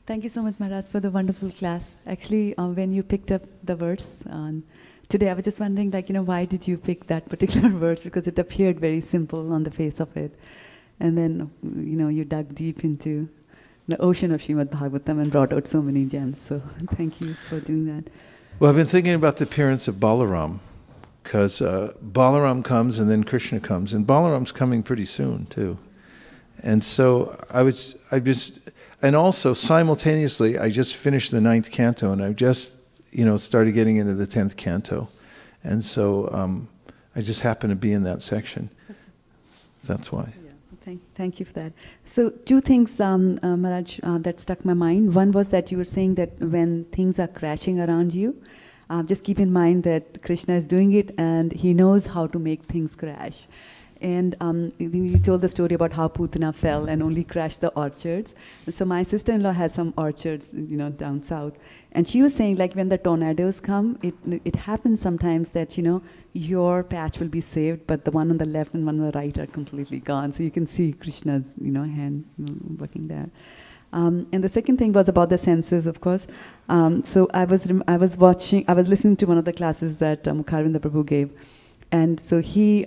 Thank you so much, Maharaj, for the wonderful class. Actually, when you picked up the verse today, I was just wondering, why did you pick that particular verse? Because it appeared very simple on the face of it. And then, you dug deep into the ocean of Srimad Bhagavatam and brought out so many gems. So thank you for doing that. Well, I've been thinking about the appearance of Balaram, because Balaram comes and then Krishna comes, and Balaram's coming pretty soon too. And so and also simultaneously, I just finished the 9th canto, and I've just, started getting into the 10th canto, and so I just happen to be in that section. That's why. Yeah, thank you for that. So 2 things, Maharaj, that stuck my mind. One was that you were saying that when things are crashing around you, just keep in mind that Krishna is doing it, and he knows how to make things crash. And you told the story about how Putana fell and only crashed the orchards. So my sister-in-law has some orchards, down south. And she was saying, when the tornadoes come, it happens sometimes that, your patch will be saved, but the one on the left and one on the right are completely gone. So you can see Krishna's, hand working there. And the second thing was about the senses, of course. So I was listening to one of the classes that Mukharvinda Prabhu gave. And so he...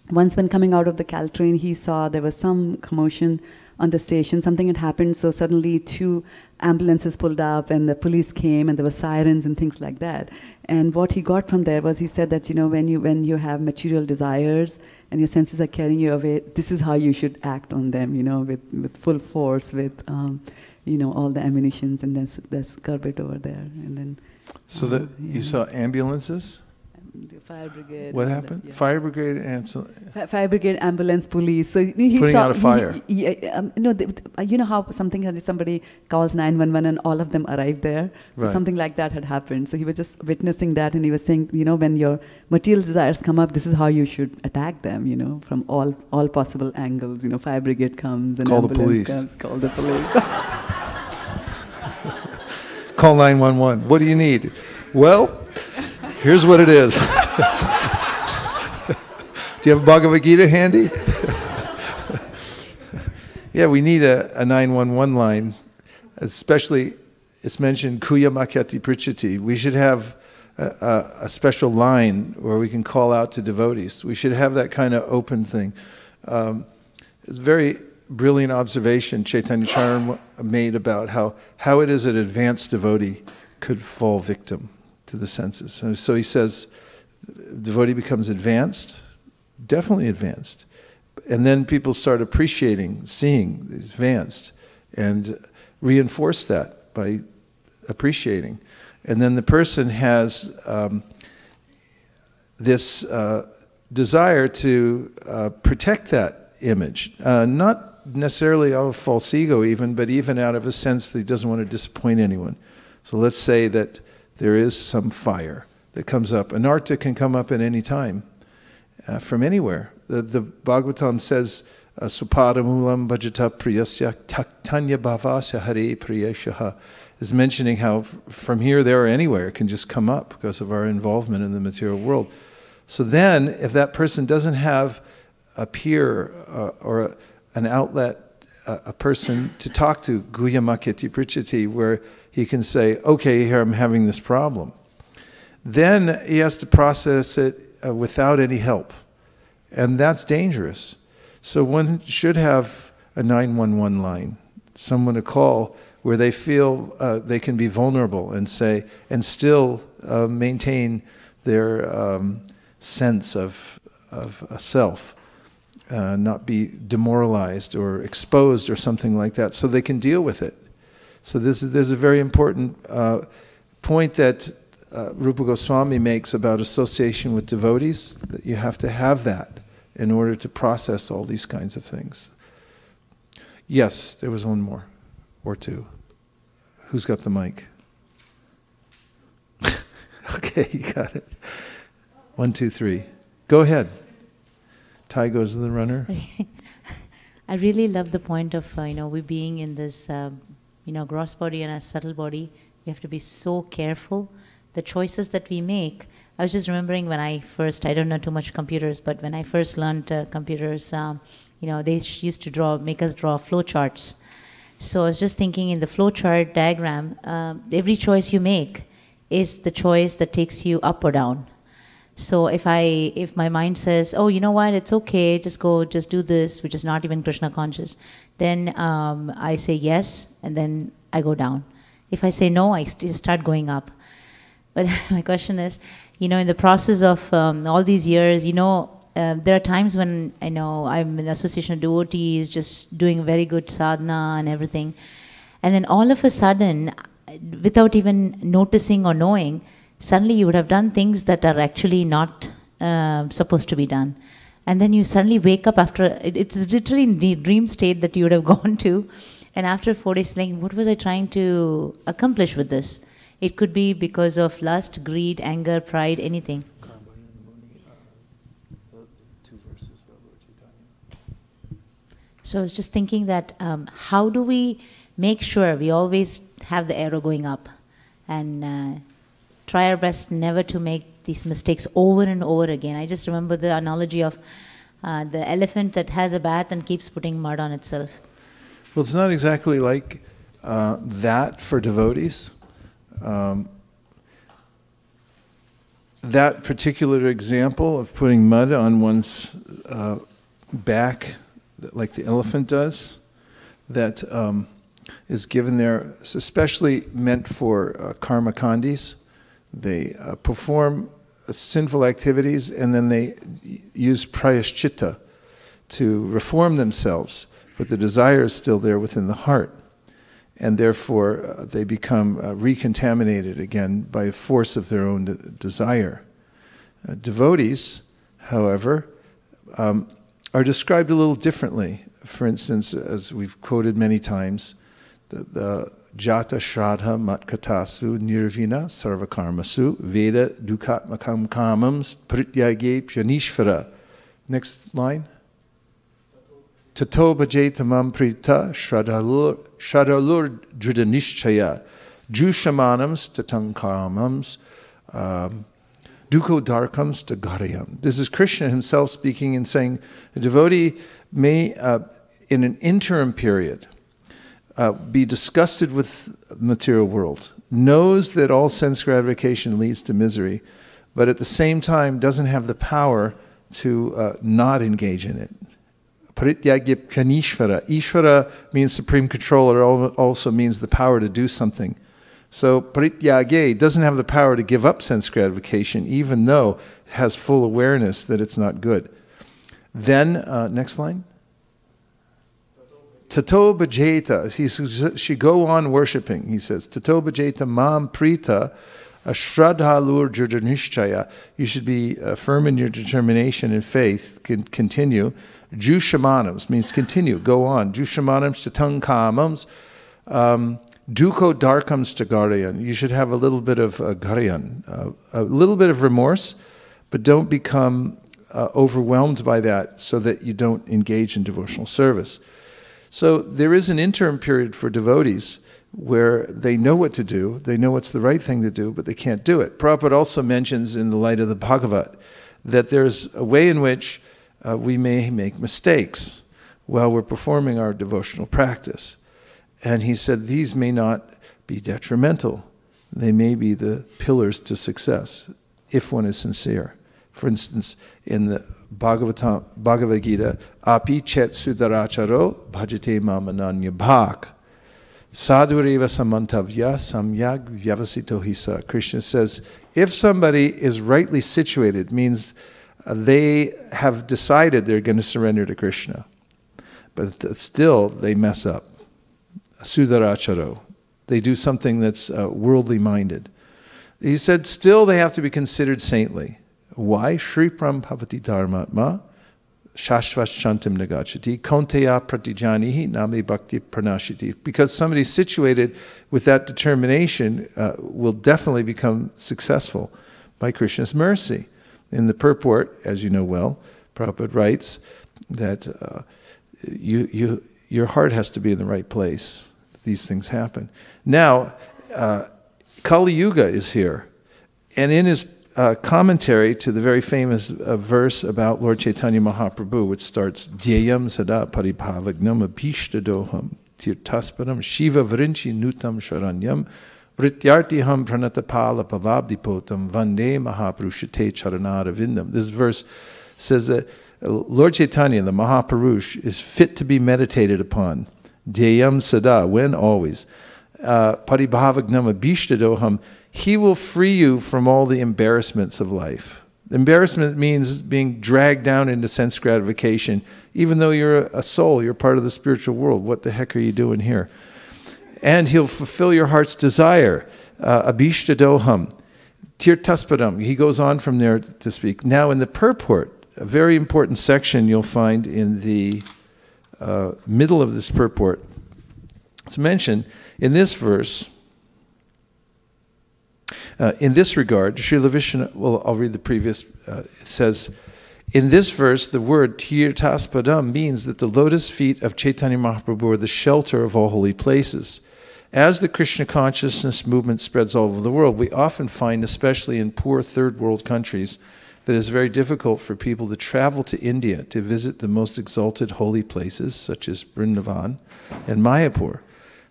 once when coming out of the Caltrain, he saw there was some commotion on the station. Something had happened, so suddenly 2 ambulances pulled up and the police came and there were sirens and things like that. And what he got from there was, he said that, when you have material desires and your senses are carrying you away, this is how you should act on them, with full force, with, all the ammunitions, and there's Garbet over there. And then... So that you saw ambulances? The fire brigade. What happened? Yeah. Fire brigade, fire brigade, ambulance, police. So he putting saw, out a fire. You know how somebody calls 911 and all of them arrive there. So right. Something like that had happened. So he was just witnessing that, and he was saying, when your material desires come up, this is how you should attack them. From all possible angles. Fire brigade comes and call ambulance the police. comes. Call the police. Call 911. What do you need? Well. Here's what it is. Do you have a Bhagavad Gita handy? Yeah, we need a 911 line, especially it's mentioned Kuya Makyati Prichati. We should have a special line where we can call out to devotees. We should have that kind of open thing. It's a very brilliant observation Chaitanya Charan made about how it is an advanced devotee could fall victim to the senses. So he says, devotee becomes advanced, definitely advanced. And then people start appreciating, seeing advanced, and reinforce that by appreciating. And then the person has this desire to protect that image, not necessarily out of false ego even, but even out of a sense that he doesn't want to disappoint anyone. So let's say that there is some fire that comes up. Anartha can come up at any time, from anywhere. The Bhagavatam says, Supadamulam bhajata priyasya tanya bhavasya hare priyashaha, is mentioning how from here, there, or anywhere it can just come up because of our involvement in the material world. So then, if that person doesn't have a peer or an outlet, a person to talk to, Guhya Makyati Prichati, where he can say, okay, here I'm having this problem. Then he has to process it without any help. And that's dangerous. So one should have a 911 line, someone to call where they feel they can be vulnerable and say, and still maintain their sense of a self, not be demoralized or exposed or something like that, so they can deal with it. So there's a very important point that Rupa Goswami makes about association with devotees, that you have to have that in order to process all these kinds of things. Yes, there was one more, or 2. Who's got the mic? Okay, you got it. 1, 2, 3. Go ahead. Ty goes to the runner. I really love the point of, we being in this, gross body and a subtle body. We have to be so careful. The choices that we make. I was just remembering when I don't know too much computers, but when I first learned computers, they used to make us draw flow charts. So I was just thinking, in the flow chart diagram, every choice you make is the choice that takes you up or down. So if my mind says, oh, you know what, it's okay, just do this, which is not even Krishna conscious, then I say yes, and then I go down. If I say no, I start going up. But my question is, in the process of all these years, there are times when I'm in the association of devotees, just doing very good sadhana and everything. And then all of a sudden, without even noticing or knowing, suddenly you would have done things that are actually not supposed to be done. And then you suddenly wake up after, it's literally in the dream state that you would have gone to. And after 4 days, thinking, what was I trying to accomplish with this? It could be because of lust, greed, anger, pride, anything. So I was just thinking that how do we make sure we always have the arrow going up and try our best never to make these mistakes over and over again. I just remember the analogy of the elephant that has a bath and keeps putting mud on itself. Well, it's not exactly like that for devotees. That particular example of putting mud on one's back, like the elephant does, that is given there, it's especially meant for karma kandis. They perform sinful activities and then they use prayashchitta to reform themselves, but the desire is still there within the heart. And therefore they become recontaminated again by force of their own desire. Devotees, however, are described a little differently. For instance, as we've quoted many times, the Jata Shraddha Matkatasu Nirvina Sarvakarmasu Veda Dukatmakam Kamams Prityage Pyanishvara. Next line. Tato Bhajetamam Prita Shradalur Dridanishchaya Jushamanams Tatankamams Duko Darkams Tagarayam. This is Krishna himself speaking and saying a devotee may, in an interim period, be disgusted with the material world, knows that all sense gratification leads to misery, but at the same time doesn't have the power to not engage in it. Parityagya Ishvara means supreme controller, also means the power to do something. So parityagya doesn't have the power to give up sense gratification, even though it has full awareness that it's not good. Then, next line. Tato bhajeta, he should go on worshipping, he says. Tato bhajeta mam prita ashradhalur jurjanishchaya. You should be firm in your determination and faith, continue. Jushamanams means continue, go on. Jushamanams tatang kamams. Duko darkams tagarayan. You should have a little bit of garayan, a little bit of remorse, but don't become overwhelmed by that so that you don't engage in devotional service. So there is an interim period for devotees where they know what to do, they know what's the right thing to do, but they can't do it. Prabhupada also mentions in the light of the Bhagavat that there's a way in which we may make mistakes while we're performing our devotional practice. And he said these may not be detrimental. They may be the pillars to success if one is sincere. For instance, in the Bhagavad Gita, api chet sudaracharo bhajate mamananya bhak. Sadhureva samantavya samyag vyavasito hisa. Krishna says, if somebody is rightly situated, means they have decided they're going to surrender to Krishna, but still they mess up. Sudaracharo. They do something that's worldly minded. He said, still they have to be considered saintly. Why? Shri Pram Bhavati Dharmatma Shashvas Shantim Nagachati Konteya Pratijanihi Nami Bhakti Pranashiti. Because somebody situated with that determination will definitely become successful by Krishna's mercy. In the purport, as you know well, Prabhupada writes that your heart has to be in the right place. These things happen. Now, Kali Yuga is here. And in his commentary to the very famous verse about Lord Chaitanya Mahaprabhu, which starts, Dhyayam sada paribhavagnam abhishtadoham tirtasparam shiva vrinchi nutam sharanyam vrityartiham pranatapala pavabdipotam vande mahapurushate charanara. This verse says that Lord Chaitanya, the Mahapurush, is fit to be meditated upon. Dhyayam sada, when? Always. Paribhavagnam abhishtadoham, he will free you from all the embarrassments of life. Embarrassment means being dragged down into sense gratification. Even though you're a soul, you're part of the spiritual world. What the heck are you doing here? And he'll fulfill your heart's desire. Abhishtadoham. Tirtaspadam. He goes on from there to speak. Now in the purport, a very important section you'll find in the middle of this purport. It's mentioned in this verse. In this regard, Srila Vishnu, well, I'll read the previous, it says, in this verse, the word Tirtaspadam means that the lotus feet of Chaitanya Mahaprabhu are the shelter of all holy places. As the Krishna consciousness movement spreads all over the world, we often find, especially in poor third world countries, that it is very difficult for people to travel to India to visit the most exalted holy places, such as Vrindavan and Mayapur.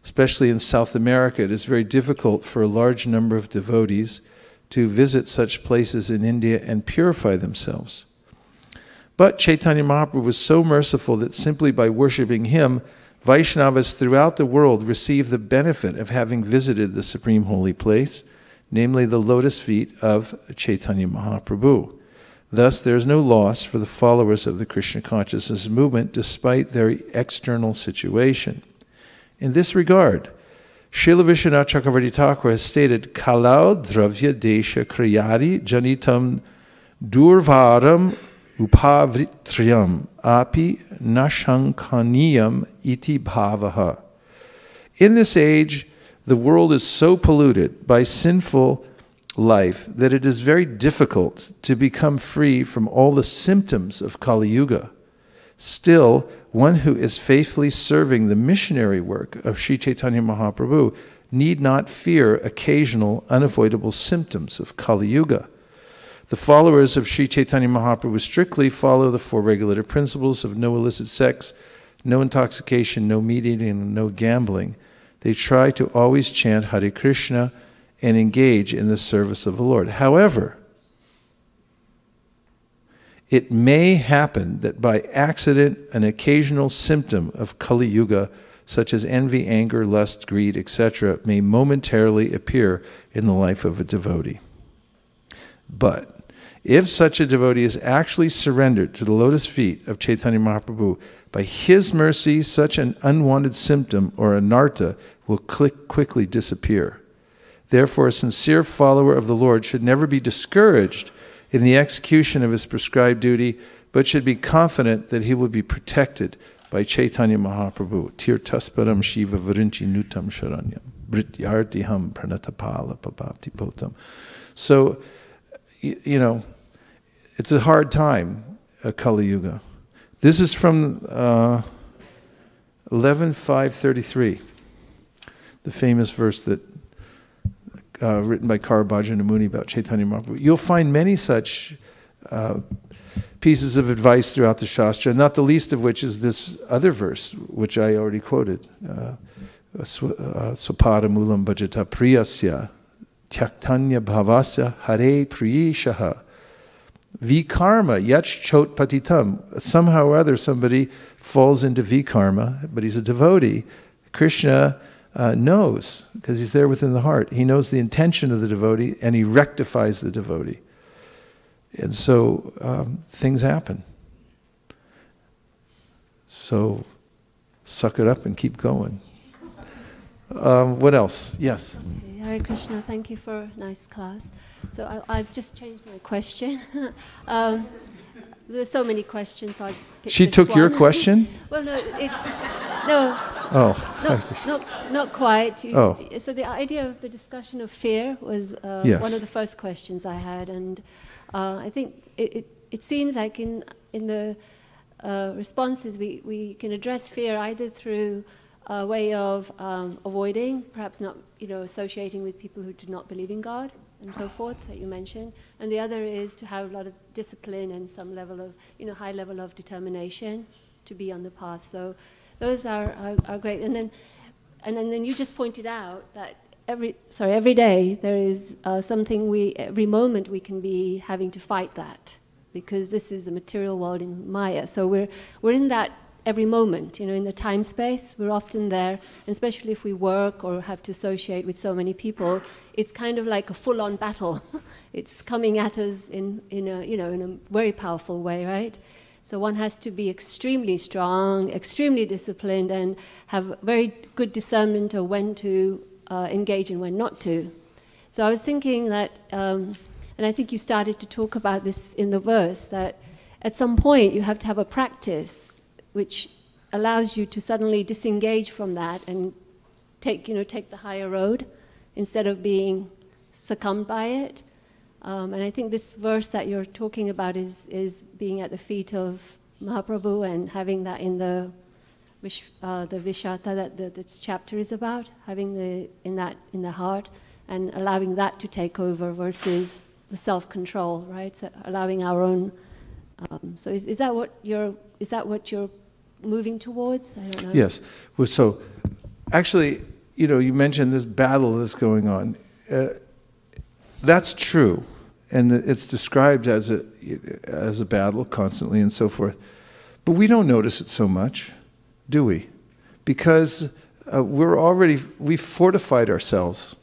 Especially in South America, it is very difficult for a large number of devotees to visit such places in India and purify themselves. But Chaitanya Mahaprabhu was so merciful that simply by worshipping him, Vaishnavas throughout the world receive the benefit of having visited the supreme holy place, namely the lotus feet of Chaitanya Mahaprabhu. Thus, there is no loss for the followers of the Krishna consciousness movement despite their external situation. In this regard, Srila Vishwanath Chakravarti Thakur has stated, Kalau dravya desha kriyari janitam durvaram upavritriyam api nashankaniyam iti bhavaha. In this age, the world is so polluted by sinful life that it is very difficult to become free from all the symptoms of Kali Yuga. Still, one who is faithfully serving the missionary work of Sri Chaitanya Mahaprabhu need not fear occasional unavoidable symptoms of Kali Yuga. The followers of Sri Chaitanya Mahaprabhu strictly follow the four regulative principles of no illicit sex, no intoxication, no meat eating, and no gambling. They try to always chant Hare Krishna and engage in the service of the Lord. However, it may happen that by accident an occasional symptom of Kali Yuga, such as envy, anger, lust, greed, etc., may momentarily appear in the life of a devotee. But if such a devotee is actually surrendered to the lotus feet of Chaitanya Mahaprabhu, by his mercy such an unwanted symptom or anartha will quickly disappear. Therefore, a sincere follower of the Lord should never be discouraged in the execution of his prescribed duty, but should be confident that he will be protected by Chaitanya Mahaprabhu. Tirtasparam Shiva Varinchi Nutam Sharanyam Vrityartiham Pranatapala Pabhapti Potam. So, you know, it's a hard time, Kali Yuga. This is from 11.5.33, the famous verse that written by Karabhajana Muni about Chaitanya Mahaprabhu. You'll find many such pieces of advice throughout the Shastra, not the least of which is this other verse, which I already quoted. Sopada mulam bhajata priyasya tyaktanya bhavasya hare priyishaha vikarma yach chot patitam. Somehow or other somebody falls into vikarma, but he's a devotee. Krishna knows, because he's there within the heart. He knows the intention of the devotee, and he rectifies the devotee. And so things happen. So suck it up and keep going. What else? Yes? Hare Krishna, thank you for a nice class. So I've just changed my question. There's so many questions, so I just picked She this took one. your question? Well, no. Oh. Not quite. Oh. So the idea of the discussion of fear was Yes. one of the first questions I had, and I think it seems like in the responses, we can address fear either through a way of avoiding, perhaps not, associating with people who do not believe in God and so forth that you mentioned, and the other is to have a lot of discipline and some level of, high level of determination to be on the path. So those are great. And then you just pointed out that every day there is something every moment we can be having to fight that, because this is the material world in Maya. So we're in that every moment, in the time space. We're often there, and especially if we work or have to associate with so many people, it's kind of like a full-on battle. It's coming at us in a very powerful way, right? So one has to be extremely strong, extremely disciplined, and have very good discernment of when to engage and when not to. So I was thinking that, and I think you started to talk about this in the verse, that at some point you have to have a practice which allows you to suddenly disengage from that and take the higher road instead of being succumbed by it. And I think this verse that you're talking about is being at the feet of Mahaprabhu and having that in the Vishata that this chapter is about, having in the heart and allowing that to take over versus the self-control, right? So allowing our own. So is that what you're moving towards? I don't know. Yes. Well, so actually, you mentioned this battle that's going on. That's true, and it's described as a battle constantly and so forth. But we don't notice it so much, do we? Because we've fortified ourselves.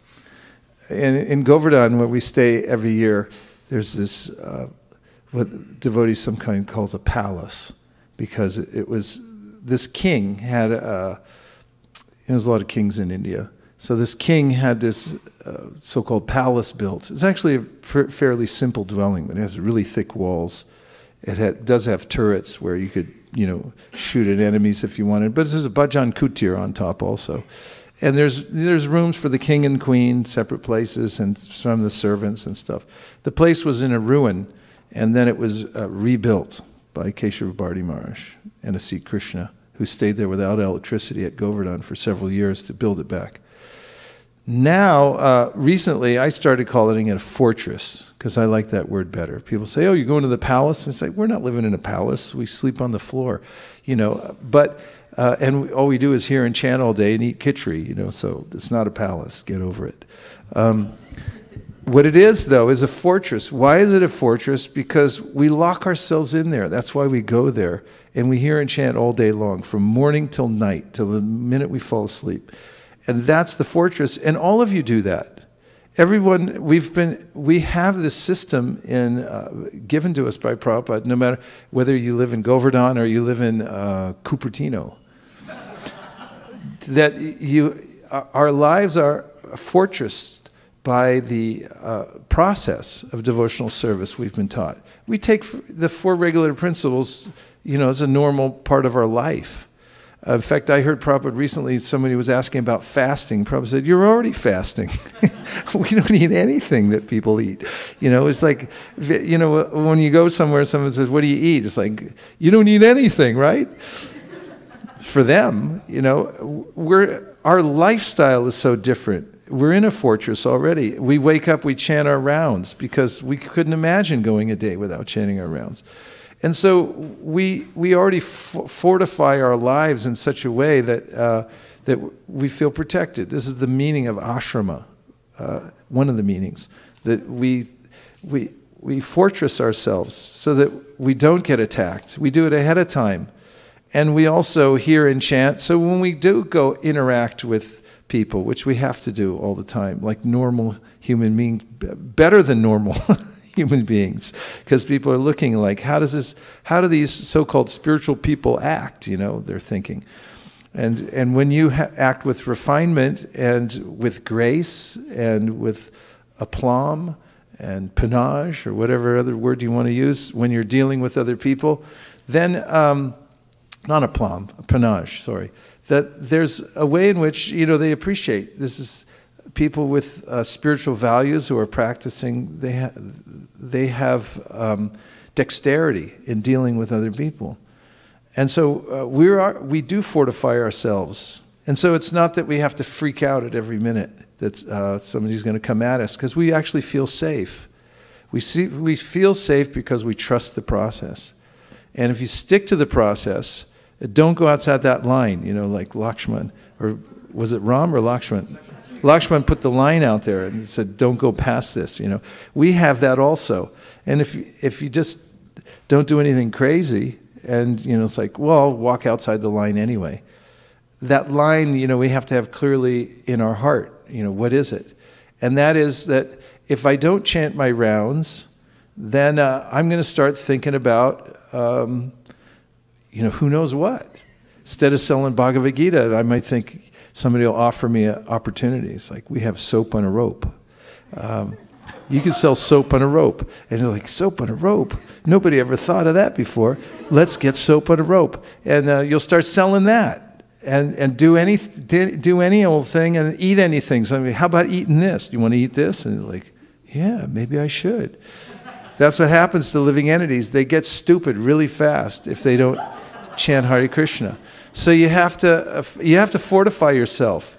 And in Govardhan, where we stay every year, there's this what devotees sometimes calls a palace, because it was this king had there's a lot of kings in India. So this king had this so-called palace built. It's actually a fairly simple dwelling, but it has really thick walls. It does have turrets where you could, shoot at enemies if you wanted. But there's a Bhajan Kutir on top also. And there's rooms for the king and queen, separate places, and some of the servants and stuff. The place was in a ruin, and then it was rebuilt by Keshava Bharti Maharaj and Asik Krishna, who stayed there without electricity at Govardhan for several years to build it back. Now, recently, I started calling it a fortress, because I like that word better. People say, oh, you're going to the palace? And it's like, we're not living in a palace. We sleep on the floor, But, and all we do is hear and chant all day and eat khichdi, so it's not a palace. Get over it. What it is, though, is a fortress. Why is it a fortress? Because we lock ourselves in there. That's why we go there. And we hear and chant all day long, from morning till night, till the minute we fall asleep. And that's the fortress. And all of you do that. Everyone, we have this system given to us by Prabhupada, no matter whether you live in Govardhan or you live in Cupertino. That our lives are fortressed by the process of devotional service we've been taught. We take the four regular principles, as a normal part of our life. In fact, I heard Prabhupada recently, somebody was asking about fasting. Prabhupada said, you're already fasting. We don't eat anything that people eat. It's like, when you go somewhere, someone says, what do you eat? It's like, you don't eat anything, right? For them, our lifestyle is so different. We're in a fortress already. We wake up, we chant our rounds, because we couldn't imagine going a day without chanting our rounds. And so we already fortify our lives in such a way that we feel protected. This is the meaning of ashrama, one of the meanings, that we fortress ourselves so that we don't get attacked. We do it ahead of time. And we also hear and chant. So when we do go interact with people, which we have to do all the time, like normal human beings, better than normal human beings, because people are looking like, how do these so-called spiritual people act? They're thinking. And when you act with refinement and with grace and with aplomb and panache, or whatever other word you want to use, when you're dealing with other people, then, not aplomb, panache, sorry, that there's a way in which, they appreciate. This is people with spiritual values who are practicing. They have dexterity in dealing with other people. And so we do fortify ourselves. And so it's not that we have to freak out at every minute that somebody's going to come at us, because we actually feel safe. We feel safe because we trust the process. And if you stick to the process, don't go outside that line, like Lakshman, or was it Ram or Lakshman? Lakshman put the line out there and said, don't go past this, We have that also. And if you just don't do anything crazy, and, it's like, well, walk outside the line anyway. That line, we have to have clearly in our heart, what is it? And that is that if I don't chant my rounds, then I'm going to start thinking about, who knows what. Instead of selling Bhagavad Gita, I might think somebody will offer me opportunities. Like, we have soap on a rope. You can sell soap on a rope. And you're like, soap on a rope? Nobody ever thought of that before. Let's get soap on a rope. And you'll start selling that. And do any old thing and eat anything. So, how about eating this? Do you want to eat this? And you're like, yeah, maybe I should. That's what happens to living entities. They get stupid really fast if they don't chant Hare Krishna. So you have to fortify yourself.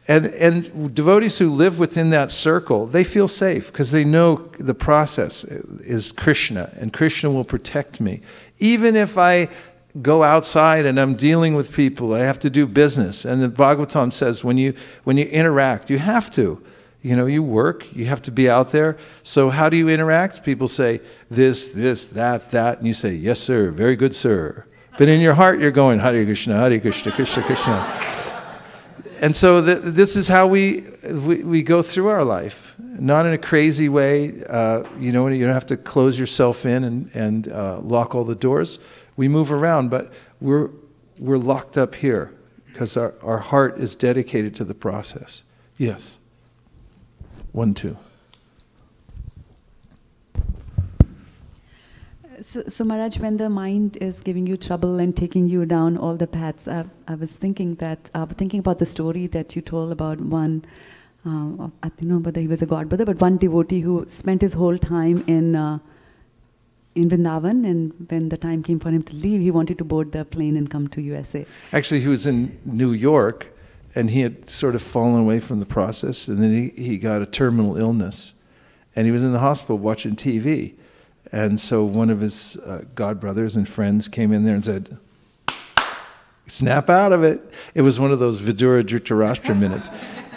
And devotees who live within that circle, they feel safe because they know the process is Krishna, and Krishna will protect me. Even if I go outside and I'm dealing with people, I have to do business. And the Bhagavatam says when you interact, you have to. You work, you have to be out there. So how do you interact? People say this, that, and you say, yes, sir, very good, sir. But in your heart, you're going, Hare Krishna, Krishna, Krishna. And so this is how we go through our life. Not in a crazy way. You don't have to close yourself in and lock all the doors. We move around, but we're locked up here because our heart is dedicated to the process. Yes. 1, 2. So Maharaj, when the mind is giving you trouble and taking you down all the paths, I was thinking about the story that you told about one, I don't know whether he was a god brother, but one devotee who spent his whole time in Vrindavan, and when the time came for him to leave, he wanted to board the plane and come to USA. Actually, he was in New York, and he had sort of fallen away from the process, and then he got a terminal illness, and he was in the hospital watching TV. And so one of his godbrothers and friends came in there and said, snap out of it. It was one of those Vidura Dhritarashtra minutes.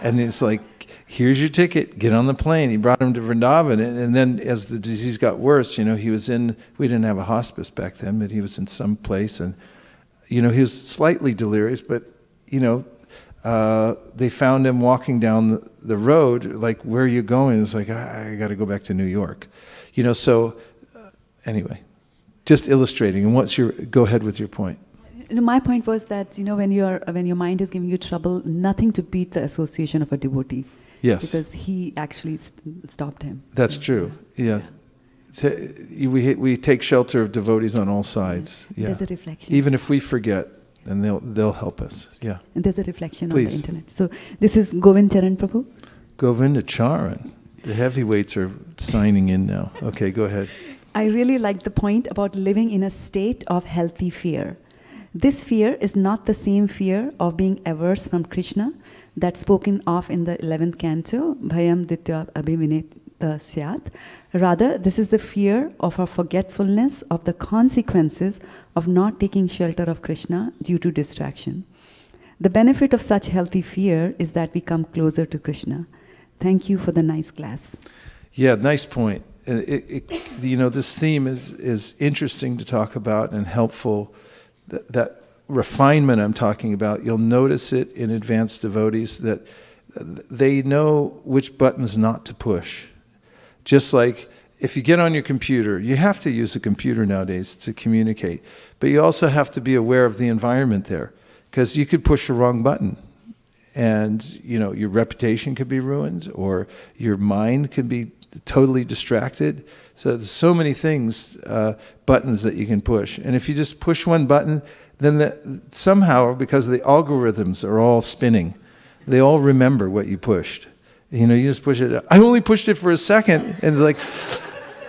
And it's like, here's your ticket, get on the plane. He brought him to Vrindavan. And then as the disease got worse, he was we didn't have a hospice back then, but he was in some place. And, he was slightly delirious, but, they found him walking down the road, like, where are you going? It's like, I got to go back to New York. So... Anyway, just illustrating. And go ahead with your point. My point was that when your mind is giving you trouble, nothing to beat the association of a devotee. Yes. Because he actually stopped him. That's true. Yeah. We take shelter of devotees on all sides. Yeah. There's a reflection. Even if we forget, then they'll help us. Yeah. And there's a reflection Please. On the internet. So this is Govind Charan Prabhu. Govinda Charan. The heavyweights are signing in now. Okay, go ahead. I really like the point about living in a state of healthy fear. This fear is not the same fear of being averse from Krishna that's spoken of in the 11th canto, Bhayam Ditya Abhivineta Syat. Rather, this is the fear of our forgetfulness of the consequences of not taking shelter of Krishna due to distraction. The benefit of such healthy fear is that we come closer to Krishna. Thank you for the nice class. Yeah, nice point. This theme is interesting to talk about and helpful. That refinement I'm talking about, you'll notice it in advanced devotees that they know which buttons not to push. Just like if you get on your computer, you have to use a computer nowadays to communicate, but you also have to be aware of the environment there, because you could push the wrong button. And your reputation could be ruined, or your mind could be totally distracted. So there's so many things, buttons that you can push. And if you just push one button, then somehow, because the algorithms are all spinning, they all remember what you pushed. You just push it. I only pushed it for a second, and like,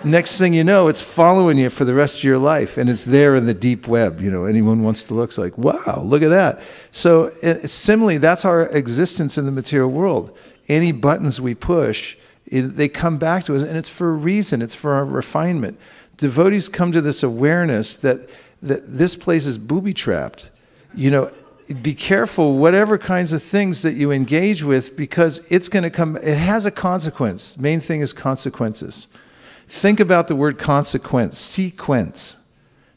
next thing you know, it's following you for the rest of your life, and it's there in the deep web. Anyone wants to look, it's like, wow, look at that. So similarly, that's our existence in the material world. Any buttons we push, they come back to us, and it's for a reason. It's for our refinement. Devotees come to this awareness that this place is booby-trapped. Be careful whatever kinds of things that you engage with, because it's going to come, it has a consequence. Main thing is consequences. Think about the word consequence, sequence.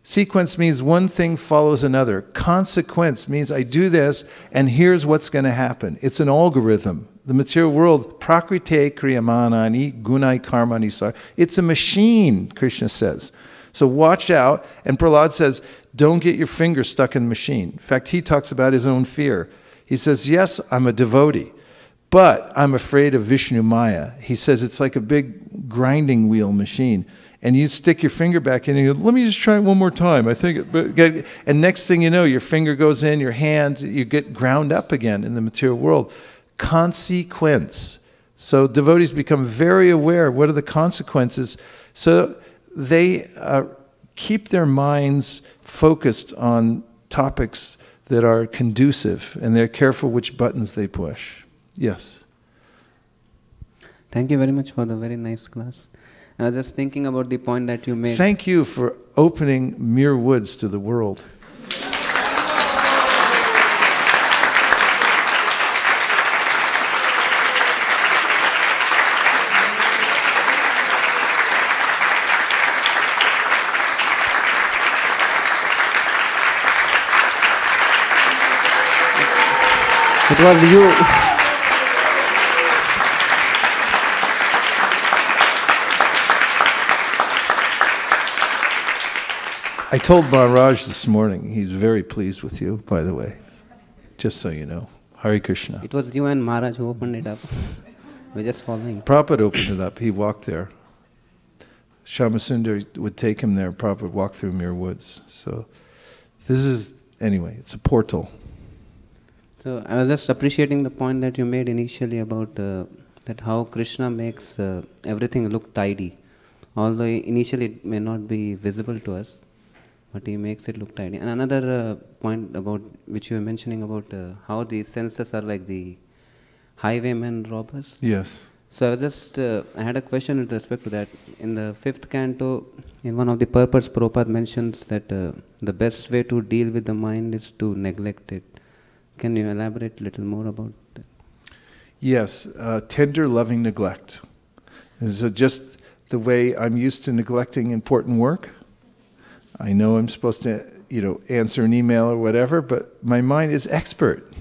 Sequence means one thing follows another. Consequence means I do this and here's what's going to happen. It's an algorithm. The material world, prakrite kriyamanani gunai karmani sar. It's a machine, Krishna says. So watch out. And Prahlad says, don't get your finger stuck in the machine. In fact, he talks about his own fear. He says, yes, I'm a devotee, but I'm afraid of Vishnu Maya. He says it's like a big grinding wheel machine. And you stick your finger back in and you go, let me just try it one more time. And next thing you know, your finger goes in, your hand, you get ground up again in the material world. Consequence. So devotees become very aware. What are the consequences? So they keep their minds focused on topics that are conducive, and they're careful which buttons they push. Yes. Thank you very much for the very nice class. I was just thinking about the point that you made. Thank you for opening Muir Woods to the world. It was you. I told Maharaj this morning, he's very pleased with you, by the way. Just so you know. Hare Krishna. It was you and Maharaj who opened it up. We're just following. Prabhupada opened it up. He walked there. Shyamasundar would take him there. Prabhupada would walk through Muir Woods. So this is, anyway, it's a portal. So I was just appreciating the point that you made initially about that how Krishna makes everything look tidy. Although initially it may not be visible to us, but he makes it look tidy. And another point about which you were mentioning about how the senses are like the highwaymen robbers. Yes. So I was just, I had a question with respect to that. In the 5th canto, in one of the purports, Prabhupada mentions that the best way to deal with the mind is to neglect it. Can you elaborate a little more about that? Yes, tender, loving neglect. Is just the way I'm used to neglecting important work. I know I'm supposed to, answer an email or whatever, but my mind is expert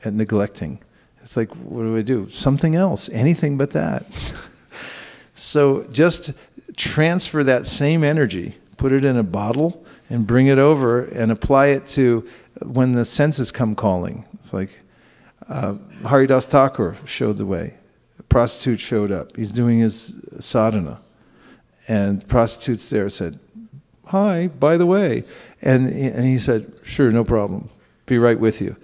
at neglecting. It's like, what do I do? Something else, anything but that. So just transfer that same energy, put it in a bottle, and bring it over and apply it to when the senses come calling. It's like Haridas Thakur showed the way. A prostitute showed up. He's doing his sadhana. And prostitutes there said, hi, by the way. And he said, sure, no problem. Be right with you.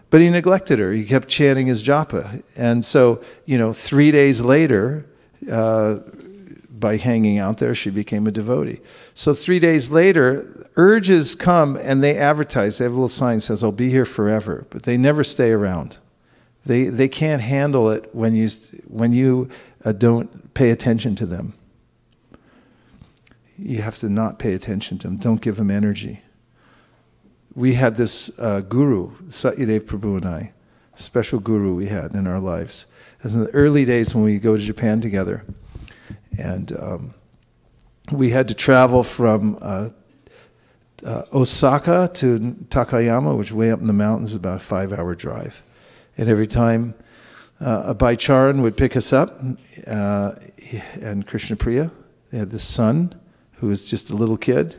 But he neglected her. He kept chanting his japa. And so, 3 days later, by hanging out there, she became a devotee. So 3 days later, urges come and they advertise. They have a little sign that says, I'll be here forever. But they never stay around. They can't handle it when you don't pay attention to them. You have to not pay attention to them. Don't give them energy. We had this guru, Satyadev Prabhu and I, special guru we had in our lives. As in the early days when we go to Japan together. And we had to travel from Osaka to Takayama, which is way up in the mountains, about a 5-hour drive. And every time a Baicharan would pick us up, and Krishna Priya, they had this son who was just a little kid,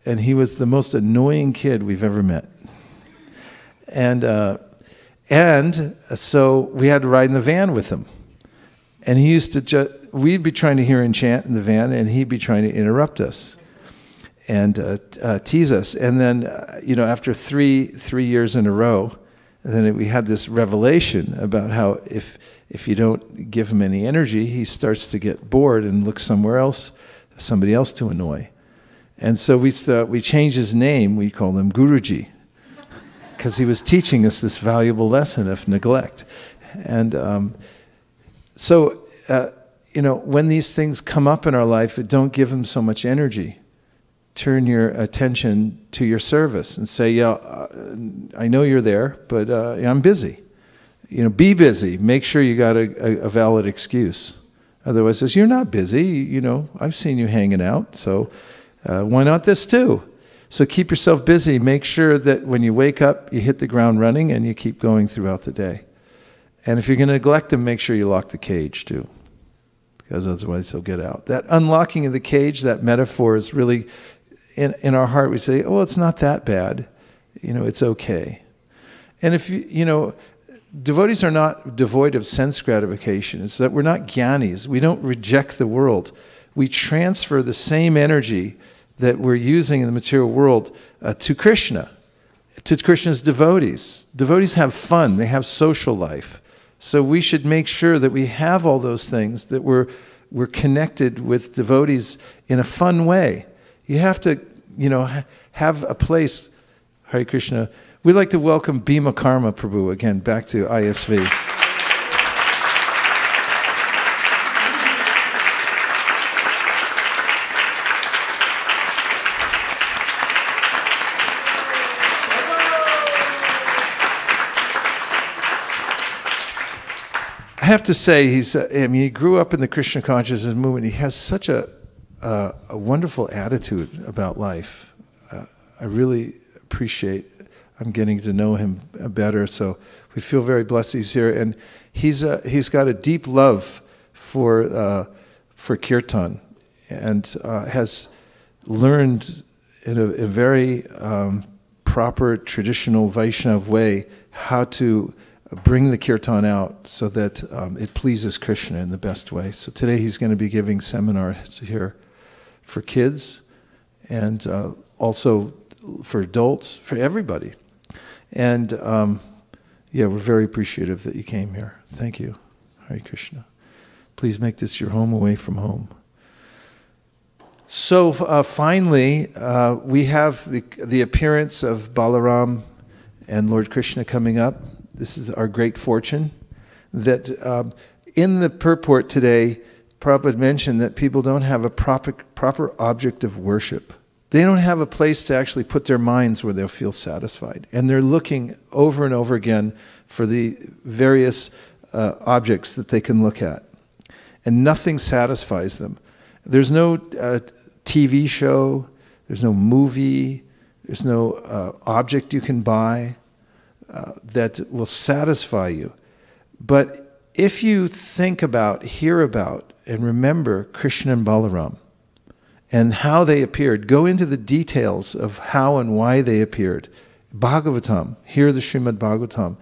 and he was the most annoying kid we've ever met. And so we had to ride in the van with him. And he used to we'd be trying to hear him chant in the van, and he'd be trying to interrupt us and tease us. And then, after three years in a row, then we had this revelation about how if you don't give him any energy, he starts to get bored and look somewhere else. somebody else to annoy. And so we changed his name. We called him Guruji, because he was teaching us this valuable lesson of neglect. And so, when these things come up in our life, don't give them so much energy. Turn your attention to your service and say, I know you're there, but I'm busy. Be busy. Make sure you got a valid excuse. Otherwise, says, you're not busy. I've seen you hanging out, so why not this too? So keep yourself busy. Make sure that when you wake up, you hit the ground running and you keep going throughout the day. And if you're going to neglect them, make sure you lock the cage too, because otherwise they'll get out. That unlocking of the cage, that metaphor is really, in our heart we say, oh, it's not that bad. It's okay. And if devotees are not devoid of sense gratification. It's that we're not jnanis. We don't reject the world. We transfer the same energy that we're using in the material world to Krishna, to Krishna's devotees. Devotees have fun. They have social life. So we should make sure that we have all those things, that we're connected with devotees in a fun way. You have to, have a place. Hare Krishna. We'd like to welcome Bhima Karma Prabhu again back to ISV. I have to say, he grew up in the Krishna consciousness movement. He has such a wonderful attitude about life. I really appreciate. I'm getting to know him better, so we feel very blessed he's here. And he's got a deep love for kirtan, and has learned in a very proper traditional Vaishnav way how to bring the kirtan out so that it pleases Krishna in the best way. So today he's going to be giving seminars here for kids and also for adults, for everybody. And we're very appreciative that you came here. Thank you. Hare Krishna. Please make this your home away from home. So finally, we have the appearance of Balaram and Lord Krishna coming up. This is our great fortune. That in the purport today, Prabhupada mentioned that people don't have a proper object of worship. They don't have a place to actually put their minds where they'll feel satisfied. And they're looking over and over again for the various objects that they can look at. And nothing satisfies them. There's no TV show, there's no movie, there's no object you can buy that will satisfy you. But if you think about, hear about, and remember Krishna and Balaram, and how they appeared, go into the details of how and why they appeared. Bhagavatam, hear the Srimad Bhagavatam.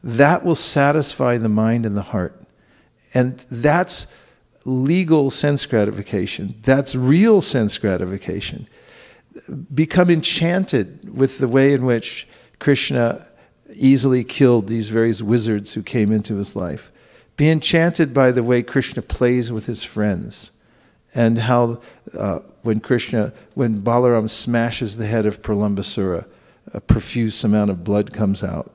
That will satisfy the mind and the heart. And that's legal sense gratification. That's real sense gratification. Become enchanted with the way in which Krishna easily killed these various wizards who came into his life. Be enchanted by the way Krishna plays with his friends. And how when Balaram smashes the head of Pralambasura, a profuse amount of blood comes out.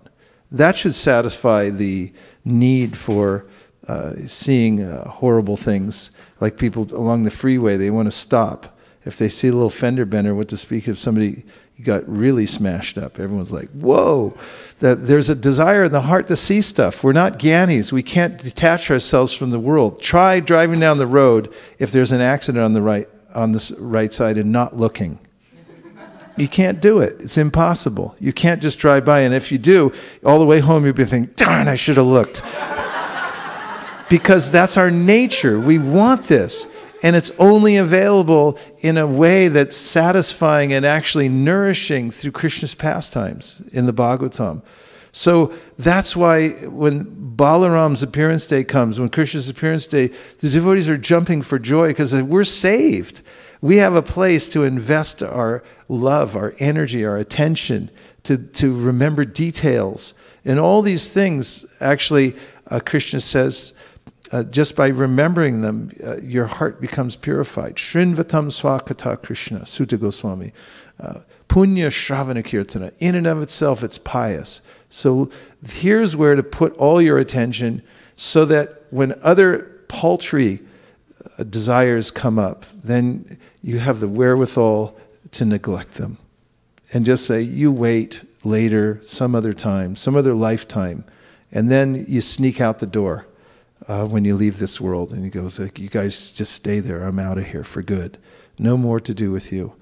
That should satisfy the need for seeing horrible things. Like people along the freeway, they want to stop. If they see a little fender bender, what to speak of somebody got really smashed up. Everyone's like, whoa. That there's a desire in the heart to see stuff. We're not gyanis. We can't detach ourselves from the world. Try driving down the road if there's an accident on the right side and not looking. You can't do it. It's impossible. You can't just drive by, and if you do, all the way home you'll be thinking, darn, I should have looked. Because that's our nature. We want this. And it's only available in a way that's satisfying and actually nourishing through Krishna's pastimes in the Bhagavatam. So that's why when Balaram's appearance day comes, when Krishna's appearance day, the devotees are jumping for joy because we're saved. We have a place to invest our love, our energy, our attention, to remember details. And all these things, actually, Krishna says, just by remembering them, your heart becomes purified. Shrinvatam Swakata Krishna, Sutta Goswami. Punya Shravana Kirtana. In and of itself, it's pious. So here's where to put all your attention so that when other paltry desires come up, then you have the wherewithal to neglect them. And just say, you wait later, some other time, some other lifetime. And then you sneak out the door when you leave this world. And he goes, like, you guys just stay there. I'm out of here for good. No more to do with you.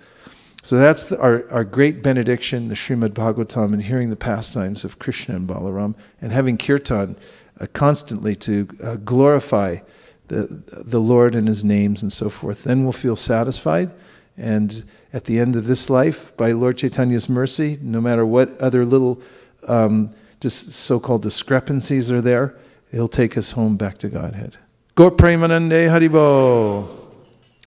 So that's our great benediction, the Srimad Bhagavatam, and hearing the pastimes of Krishna and Balaram, and having kirtan constantly to glorify the Lord and His names and so forth. Then we'll feel satisfied. And at the end of this life, by Lord Chaitanya's mercy, no matter what other little just so-called discrepancies are there, He'll take us home back to Godhead. Gaur Premanande Haribo.